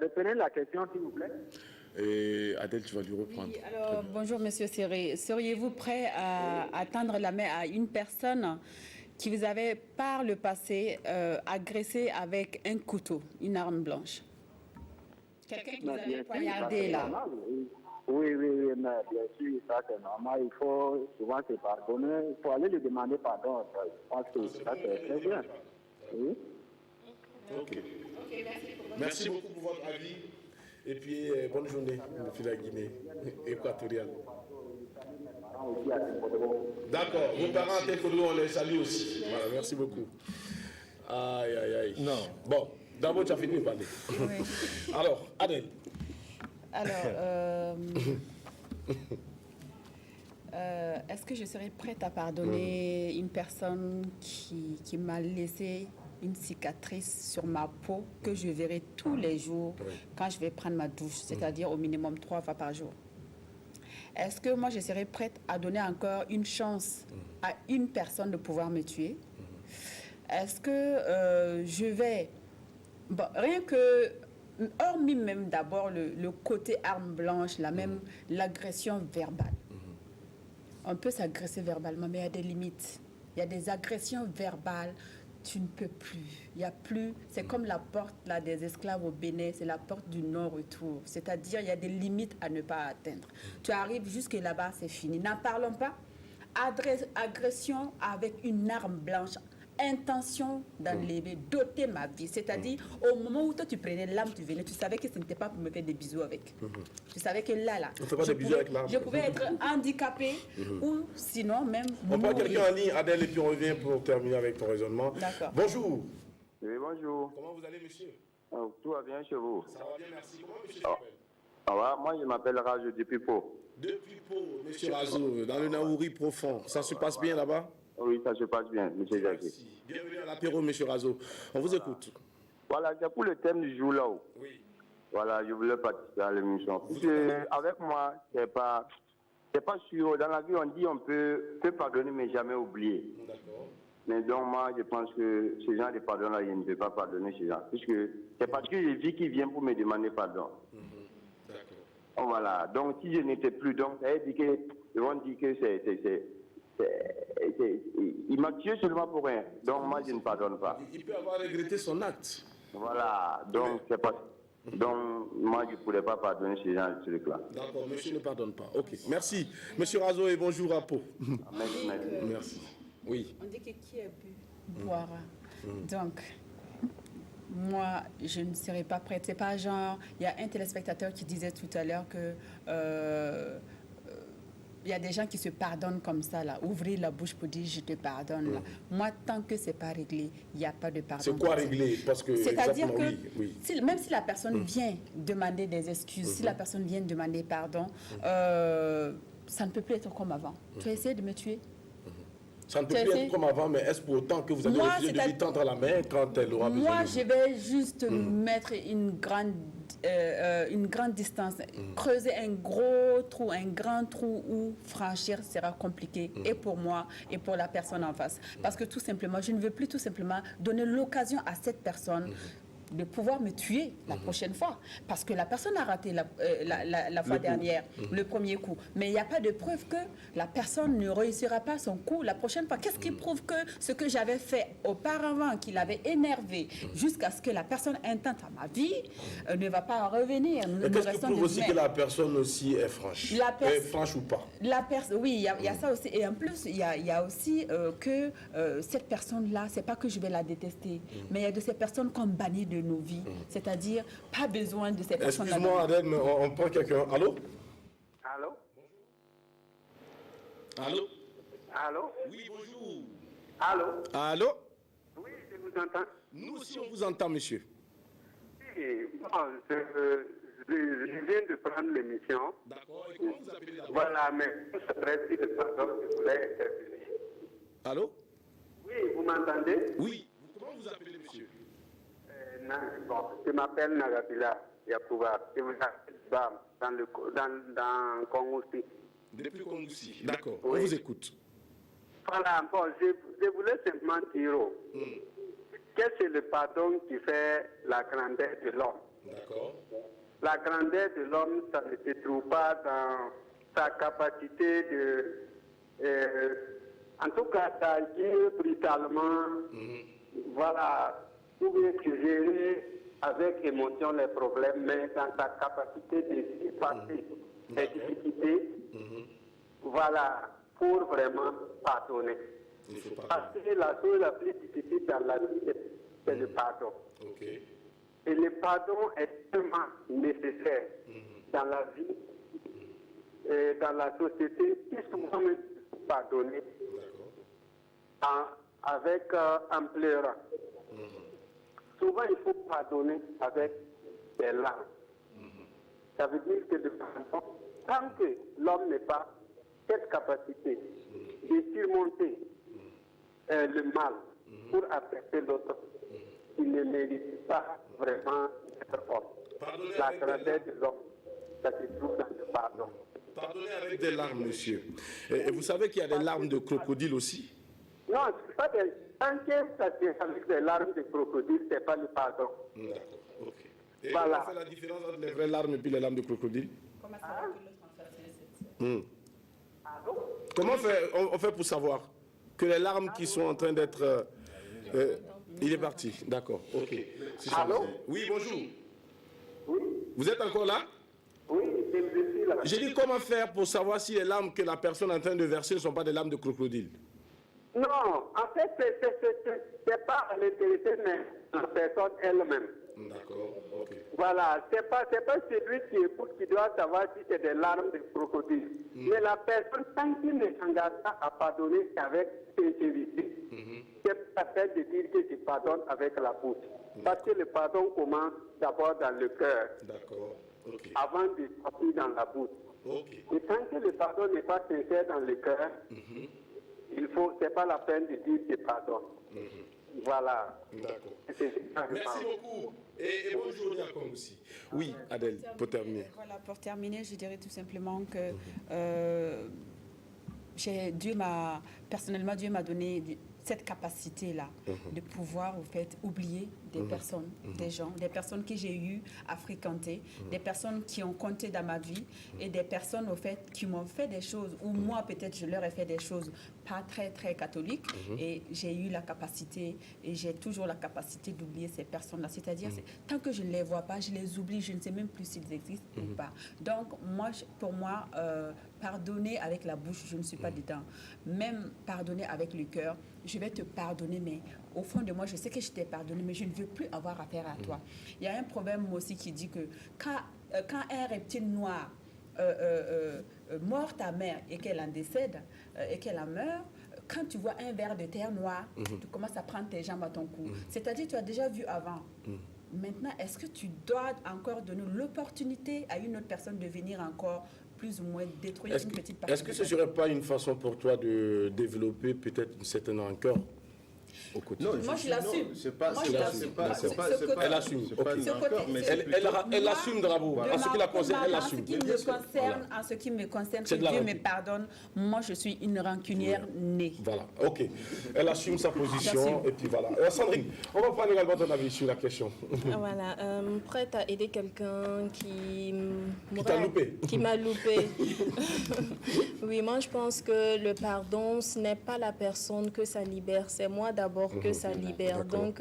reprenez la question, s'il vous plaît. Et Adèle, tu vas lui reprendre. Oui, alors, bonjour, Monsieur Séré. Seriez-vous prêt à tendre la main à une personne qui vous avait, par le passé, agressé avec un couteau, une arme blanche? Quelqu'un qui vous avait poignardé, là. Oui, mais bien sûr, ça c'est normal. Il faut souvent se pardonner. Il faut aller lui demander pardon. Je pense que ça c'est très bien. Oui. Ok. Merci beaucoup pour votre avis. Et puis, bonne journée depuis la Guinée équatoriale. D'accord. Vos parents à Tékodou, on les salue aussi. Voilà, merci beaucoup. Aïe, aïe, aïe. Non. Bon, d'abord, tu as fini de parler. Oui. Alors, Adèle. Alors, est-ce que je serais prête à pardonner une personne qui m'a laissé une cicatrice sur ma peau que je verrai tous les jours quand je vais prendre ma douche, c'est-à-dire au minimum 3 fois par jour? Est-ce que moi, je serais prête à donner encore une chance à une personne de pouvoir me tuer? Est-ce que je vais... Bon, rien que... Hormis même d'abord le côté arme blanche, l'agression verbale. On peut s'agresser verbalement, mais il y a des limites. Il y a des agressions verbales, tu ne peux plus. Il y a plus. C'est comme la porte là, des esclaves au Bénin, c'est la porte du non-retour. C'est-à-dire, il y a des limites à ne pas atteindre. Tu arrives jusque là-bas, c'est fini. N'en parlons pas. Agression avec une arme blanche. Intention d'enlever, doter ma vie. C'est-à-dire, au moment où toi tu prenais l'arme, tu venais, tu savais que ce n'était pas pour me faire des bisous avec. Tu savais que là, On fait pas des bisous avec l'arme. je pouvais être handicapée ou sinon même On prend mourir. quelqu'un en ligne, Adèle, et puis on revient pour terminer avec ton raisonnement. D'accord. Bonjour. Oui, bonjour. Comment vous allez, monsieur? Tout va bien chez vous? Ça va bien, merci. Comment monsieur s'appelle? Moi, je m'appelle Raj depuis Pau. Depuis Pau, monsieur Razou, dans le Naouri profond. Ça se passe bien là-bas? Oui, ça se passe bien, monsieur Jacques. Merci. Bienvenue à l'apéro, monsieur Razou. On vous écoute. Voilà, c'est pour le thème du jour là-haut. Oui. Voilà, je voulais participer à l'émission. Parce que avec moi, c'est pas sûr. Dans la vie, on dit on peut pardonner, mais jamais oublier. D'accord. Mais donc, moi, je pense que ce genre de pardon-là, je ne peux pas pardonner ces gens. Puisque c'est parce que j'ai vu qu'ils viennent pour me demander pardon. D'accord. Voilà. Donc, si je n'étais plus, donc, ça veut dire que, ils vont dire que il m'a tué seulement pour rien. Donc, moi, je ne pardonne pas. Il peut avoir regretté son acte. Voilà. Donc, c'est pas. Donc, moi, je ne pourrais pas pardonner ces gens de ce truc-là. D'accord, monsieur ne pardonne pas. Ok, merci. Monsieur Razou et bonjour à Pau. Merci. Merci. Oui. On dit que qui a bu boira. Donc, moi, je ne serais pas prête. C'est pas genre, il y a un téléspectateur qui disait tout à l'heure que il y a des gens qui se pardonnent comme ça, là. Ouvrir la bouche pour dire je te pardonne, là. Moi, tant que c'est pas réglé, il n'y a pas de pardon. C'est quoi régler? Parce que c'est-à-dire que oui. même si la personne vient demander des excuses, si la personne vient demander pardon, ça ne peut plus être comme avant. Tu as essayé de me tuer? Ça ne peut plus être comme avant, mais est-ce pour autant que vous allez refusé de lui tendre la main quand elle aura besoin de vous? Moi, je vais juste mettre une grande distance, creuser un gros trou, un grand trou où franchir sera compliqué, et pour moi, et pour la personne en face. Parce que tout simplement, je ne veux plus tout simplement donner l'occasion à cette personne de pouvoir me tuer la prochaine fois. Parce que la personne a raté la fois dernière, le premier coup. Mais il n'y a pas de preuve que la personne ne réussira pas son coup la prochaine fois. Qu'est-ce qui prouve que ce que j'avais fait auparavant, qui l'avait énervé, jusqu'à ce que la personne intente à ma vie, ne va pas revenir. Et qu'est-ce qui prouve aussi que la personne aussi est franche? Est franche ou pas? Oui, il y a ça aussi. Et en plus, il y a aussi que cette personne-là, c'est pas que je vais la détester, mais il y a de ces personnes qu'on bannit de nos vies. C'est-à-dire, pas besoin de ces personnes-là. Excuse-moi, Adèle, mais on prend quelqu'un. Allô? Allô? Allô? Allô? Oui, bonjour. Allô? Allô? Oui, je vous entends. Nous aussi, on vous entend, monsieur. Oui, je viens de prendre l'émission. D'accord. Et comment vous appelez d'abord? Voilà, mais pour s'adresser le pardon, je voulais intervenir. Allô? Oui, vous m'entendez? Oui. Comment vous appelez, monsieur? Je m'appelle Nagabila Yakouba. Je vous appelle Bam, dans Kongoussi. Depuis Kongoussi. D'accord, Oui. on vous écoute. Voilà, bon, je voulais simplement dire, qu'est-ce que le pardon qui fait la grandeur de l'homme? D'accord. La grandeur de l'homme, ça ne se trouve pas dans sa capacité de... en tout cas, d'agir brutalement, voilà, pouvez gérer avec émotion les problèmes, mais dans sa capacité de dépasser les difficultés, voilà, pour vraiment pardonner. Parce que la chose la plus difficile dans la vie, c'est le pardon. Okay. Et le pardon est tellement nécessaire dans la vie et dans la société qui souvent me pardonner en pleurant. Souvent, il faut pardonner avec des larmes. Ça veut dire que le pardon, tant que l'homme n'est pas cette capacité de surmonter le mal pour affecter l'autre, il ne mérite pas vraiment d'être homme. La grandeur de l'homme, ça se trouve dans le pardon. Pardonnez avec des larmes, monsieur. Et vous savez qu'il y a des larmes de crocodile aussi? Non, c'est pas des... Tant que ça se fait avec des larmes de crocodile, ce n'est pas le pardon. D'accord, ok. Et Voilà. on fait la différence entre les vraies larmes et puis les larmes de crocodile? Comment ça va que l'autre en fasse Comment on fait pour savoir que les larmes qui sont en train d'être... il est parti, d'accord, ok. Allô? Oui, bonjour. Oui, Vous êtes encore là? oui, je suis là. J'ai dit comment faire pour savoir si les larmes que la personne est en train de verser ne sont pas des larmes de crocodile? Non, en fait, c'est pas à l'intéresser, mais la personne elle-même. D'accord, ok. Voilà, c'est pas celui qui écoute qui doit savoir si c'est des larmes de crocodile. Mais la personne, tant qu'il ne s'engage pas à pardonner qu'avec sincérité, c'est pas la peine de dire que je pardonne avec la bouche. Parce que le pardon commence d'abord dans le cœur, D'accord, ok. avant de sortir dans la bouche. Ok. Et tant que le pardon n'est pas sincère dans le cœur, c'est pas la peine de dire que je pardonne. Voilà. D'accord. C'est ça, je Merci pense. beaucoup. Et bonne journée à toi aussi. Oui, Adèle, pour terminer. Voilà, pour terminer, je dirais tout simplement que personnellement, Dieu m'a donné cette capacité-là de pouvoir, en fait, oublier des personnes, des personnes que j'ai eu à fréquenter, des personnes qui ont compté dans ma vie et des personnes, au fait, qui m'ont fait des choses, ou moi, peut-être, je leur ai fait des choses pas très, très catholiques, et j'ai eu la capacité, et j'ai toujours la capacité d'oublier ces personnes-là. C'est-à-dire, tant que je ne les vois pas, je les oublie, je ne sais même plus s'ils existent ou pas. Donc, pour moi, pardonner avec la bouche, je ne suis pas dedans. Même pardonner avec le cœur, je vais te pardonner, mais au fond de moi, je sais que je t'ai pardonné, mais je ne veux plus avoir affaire à toi. Il y a un proverbe aussi qui dit que quand un reptile noir mord ta mère et qu'elle en décède, et qu'elle en meurt, quand tu vois un ver de terre noire, tu commences à prendre tes jambes à ton cou. C'est-à-dire, tu as déjà vu avant. Maintenant, est-ce que tu dois encore donner l'opportunité à une autre personne de venir encore plus ou moins détruire une petite partie? Est-ce que ce ne serait pas une façon pour toi de développer peut-être une certaine rancœur au quotidien? Moi, je l'assume. Elle assume. Elle assume, Drabo. En ce qui la concerne, elle assume. En ce qui me concerne, que Dieu me pardonne, moi, je suis une rancunière née. Voilà, ok. Elle assume sa position, et puis voilà. Sandrine, on va prendre également ton avis sur la question. Voilà, prête à aider quelqu'un qui t'a loupé. Qui m'a loupé. Oui, moi, je pense que le pardon, ce n'est pas la personne que ça libère, c'est moi d'abord que ça libère. Donc,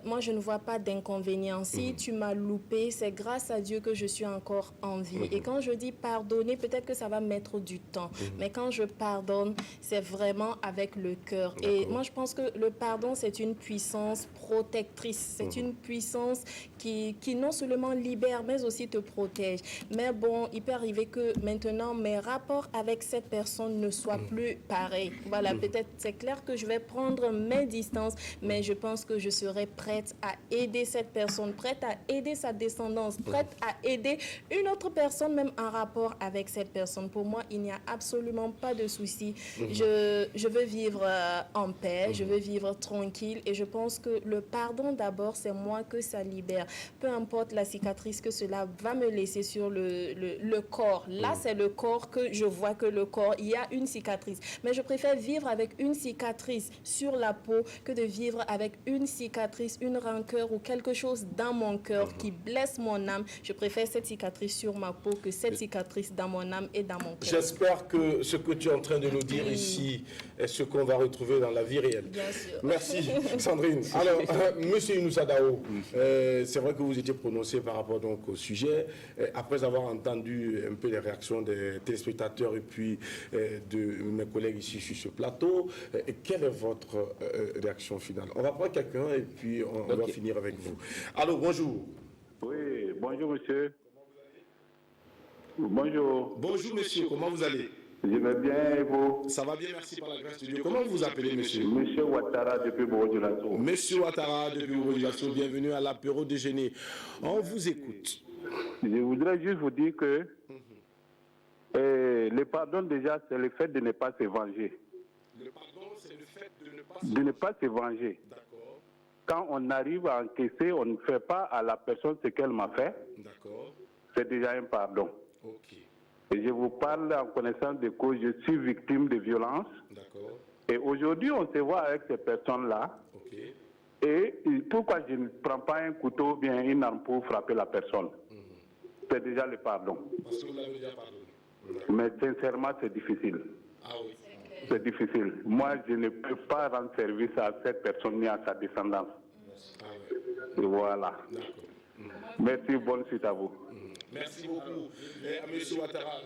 moi, je ne vois pas d'inconvénient. Si tu m'as loupé, c'est grâce à Dieu que je suis encore en vie. Et quand je dis pardonner, peut-être que ça va mettre du temps. Mais quand je pardonne, c'est vraiment avec le cœur. Et moi, je pense que le pardon, c'est une puissance protectrice. C'est une puissance qui non seulement libère, mais aussi te protège. Mais bon, il peut arriver que maintenant, mes rapports avec cette personne ne soient plus pareils. Voilà, peut-être c'est clair que je vais prendre mes distances, mais je pense que je serai prête à aider cette personne, prête à aider sa descendance, prête à aider une autre personne, même en rapport avec cette personne. Pour moi, il n'y a absolument pas de souci. Je veux vivre en paix, je veux vivre tranquille, et je pense que le pardon, d'abord, c'est moi que ça libère. Peu importe la cicatrice que cela va me laisser sur le corps. Là, c'est le corps que je vois que le corps, il y a une cicatrice. Mais je préfère vivre avec une cicatrice sur la peau que de vivre avec une cicatrice, une rancœur ou quelque chose dans mon cœur qui blesse mon âme. Je préfère cette cicatrice sur ma peau que cette cicatrice dans mon âme et dans mon cœur. J'espère que ce que tu es en train de nous dire ici est ce qu'on va retrouver dans la vie réelle. Bien sûr. Merci, Sandrine. Alors, Monsieur Inoussa Dao, c'est vrai que vous étiez prononcé par rapport donc au sujet. Après avoir entendu un peu les réactions des téléspectateurs et puis de mes collègues ici sur ce plateau, quelle est votre réaction finale? On va prendre quelqu'un et puis on va finir avec vous. Allô, bonjour. Oui, bonjour monsieur. Bonjour. Bonjour monsieur, comment vous allez? Je vais bien et vous? Ça va bien, merci par la grâce de Dieu. Comment vous vous appelez monsieur? Monsieur Ouattara depuis Borodulasso. Monsieur Ouattara depuis Borodulasso, bienvenue à l'apéro déjeuner. On vous écoute. Je voudrais juste vous dire que le pardon déjà c'est le fait de ne pas se venger. Le pardon c'est le fait De ne pas se venger. D'accord, Quand on arrive à encaisser, on ne fait pas à la personne ce qu'elle m'a fait. d'accord, C'est déjà un pardon. ok, Et je vous parle en connaissance de cause, je suis victime de violence. d'accord, Et aujourd'hui, on se voit avec ces personnes-là. ok, Et pourquoi je ne prends pas un couteau ou bien une arme pour frapper la personne? C'est déjà le pardon. parce que vous l'avez déjà pardonné. Mais sincèrement, c'est difficile. Ah oui, C'est difficile. Moi, je ne peux pas rendre service à cette personne ni à sa descendance. ah oui, Et voilà. d'accord. Merci, bonne suite à vous. Merci beaucoup, M. Ouattara,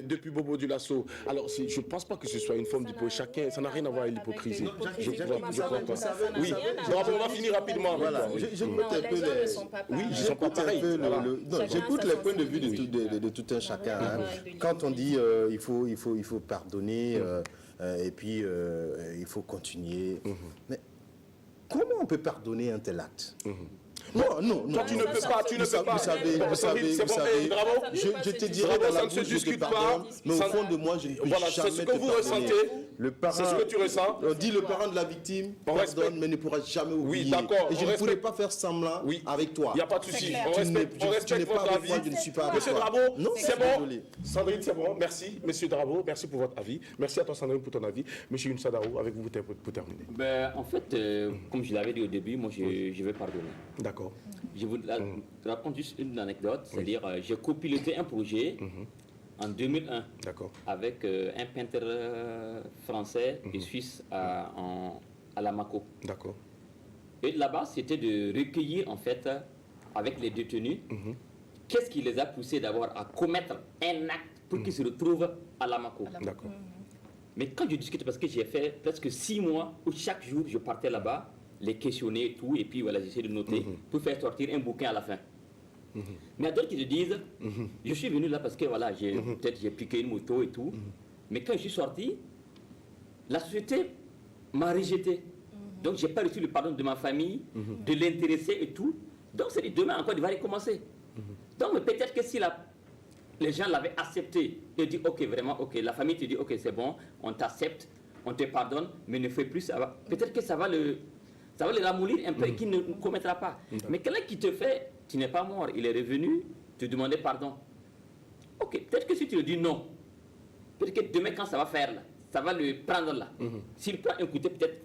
depuis Bobo du Lasso. Alors, je ne pense pas que ce soit une forme d'hypocrisie. Chacun, ça n'a rien à voir avec l'hypocrisie. Je crois pas. Oui, on va finir rapidement. Voilà, j'écoute un peu j'écoute les points de vue de tout un chacun. Hein. Quand on dit il faut pardonner et puis il faut continuer. Mais comment on peut pardonner un tel acte? Non. Toi, tu ne peux pas, tu ne peux pas. Vous savez, je te dirais dans la bouche, je te pardonne, mais au fond de moi, je ne peux jamais c'est ce que vous te ressentez. C'est ce que tu ressens. On dit le parent de la victime pardonne, mais ne pourra jamais oublier. Oui, d'accord. Et je ne pourrais pas faire semblant avec toi. Il n'y a pas de souci. On Tu respecte n'es pas votre avec avis. moi, je ne suis pas avec Monsieur toi. Drabo, Non, c'est bon. désolé. Sandrine, c'est bon. Merci. Monsieur Drabo, merci pour votre avis. Merci à toi, Sandrine, pour ton avis. Monsieur Inoussa Dao, avec vous pour terminer. Ben, en fait, comme je l'avais dit au début, moi, je vais pardonner. D'accord. Je vous raconte juste une anecdote, c'est-à-dire j'ai copiloté un projet en 2001 avec un peintre français et suisse à Lamako. D'accord. Et là-bas, c'était de recueillir en fait avec les détenus qu'est-ce qui les a poussés d'abord à commettre un acte pour qu'ils se retrouvent à Lamako. D'accord. Mais quand je discute, parce que j'ai fait presque 6 mois où chaque jour je partais là-bas, les questionner et tout, et puis voilà, j'essaie de noter pour faire sortir un bouquin à la fin. Mais il y a d'autres qui te disent, je suis venu là parce que voilà, peut-être j'ai piqué une moto et tout, mais quand je suis sorti, la société m'a rejeté. Donc j'ai pas reçu le pardon de ma famille, de l'intéressé et tout. Donc c'est dit, demain encore, il va recommencer. Donc peut-être que si les gens l'avaient accepté, et dit ok, vraiment, ok, la famille te dit ok, c'est bon, on t'accepte, on te pardonne, mais ne fais plus ça. Peut-être que ça va le ramollir un peu et qu'il ne commettra pas. Mais quelqu'un qui te fait, tu n'es pas mort, il est revenu, te demander pardon. Ok, peut-être que si tu lui dis non, peut-être que demain quand ça va faire là, ça va le prendre là. S'il prend un couteau, peut-être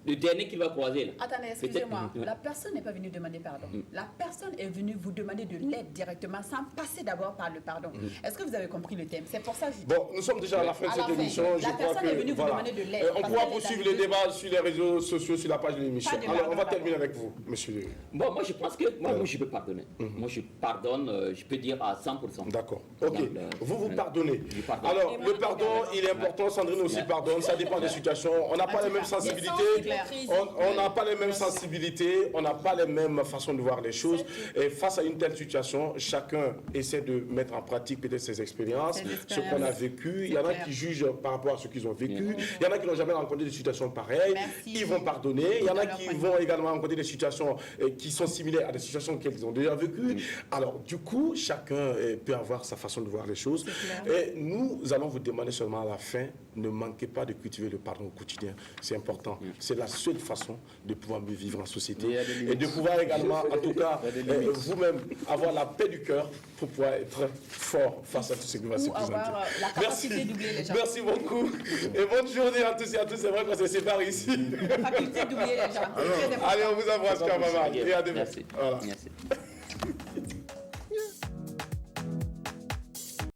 le dernier qu'il va croiser là. Attendez, excusez-moi. La personne n'est pas venue demander pardon. La personne est venue vous demander de l'aide directement sans passer d'abord par le pardon. Est-ce que vous avez compris le thème? C'est pour ça que je dis. Bon, nous sommes déjà à la fin de cette émission. La personne est venue vous demander de l'aide. On pourra poursuivre les débats sur les réseaux sociaux, sur la page de l'émission. Alors, on va terminer avec vous, monsieur. Bon, moi je pense que moi je peux pardonner. Moi je pardonne, je peux dire à 100%. D'accord. Ok. Vous pardonnez. Alors, le pardon, il est important. Sandrine aussi pardonne. Ça dépend des situations. On n'a pas les mêmes sensibilités. On n'a pas les mêmes sensibilités, on n'a pas les mêmes façons de voir les choses. Et face à une telle situation, chacun essaie de mettre en pratique peut-être ses expériences, ce qu'on a vécu. Il y en a qui jugent par rapport à ce qu'ils ont vécu. Il y en a qui n'ont jamais rencontré des situations pareilles. Ils vont pardonner. Il y en a qui vont également rencontrer des situations qui sont similaires à des situations qu'ils ont déjà vécues. Alors, du coup, chacun peut avoir sa façon de voir les choses. Et nous allons vous demander seulement à la fin, ne manquez pas de cultiver le pardon au quotidien. C'est important. C'est la seule façon de pouvoir mieux vivre en société Mais il y a des limites. et de pouvoir également, en tout cas, Il y a des limites. vous-même avoir la paix du cœur pour pouvoir être fort face à tout ce qui va se Ou avoir présenter. la capacité d'oublier les gens. Merci beaucoup et bonne journée à tous et à tous. C'est vrai qu'on se sépare ici. La faculté d'oublier les gens. Très important. Allez, on vous embrasse, Kamama. Et à demain. Merci. Voilà. Merci.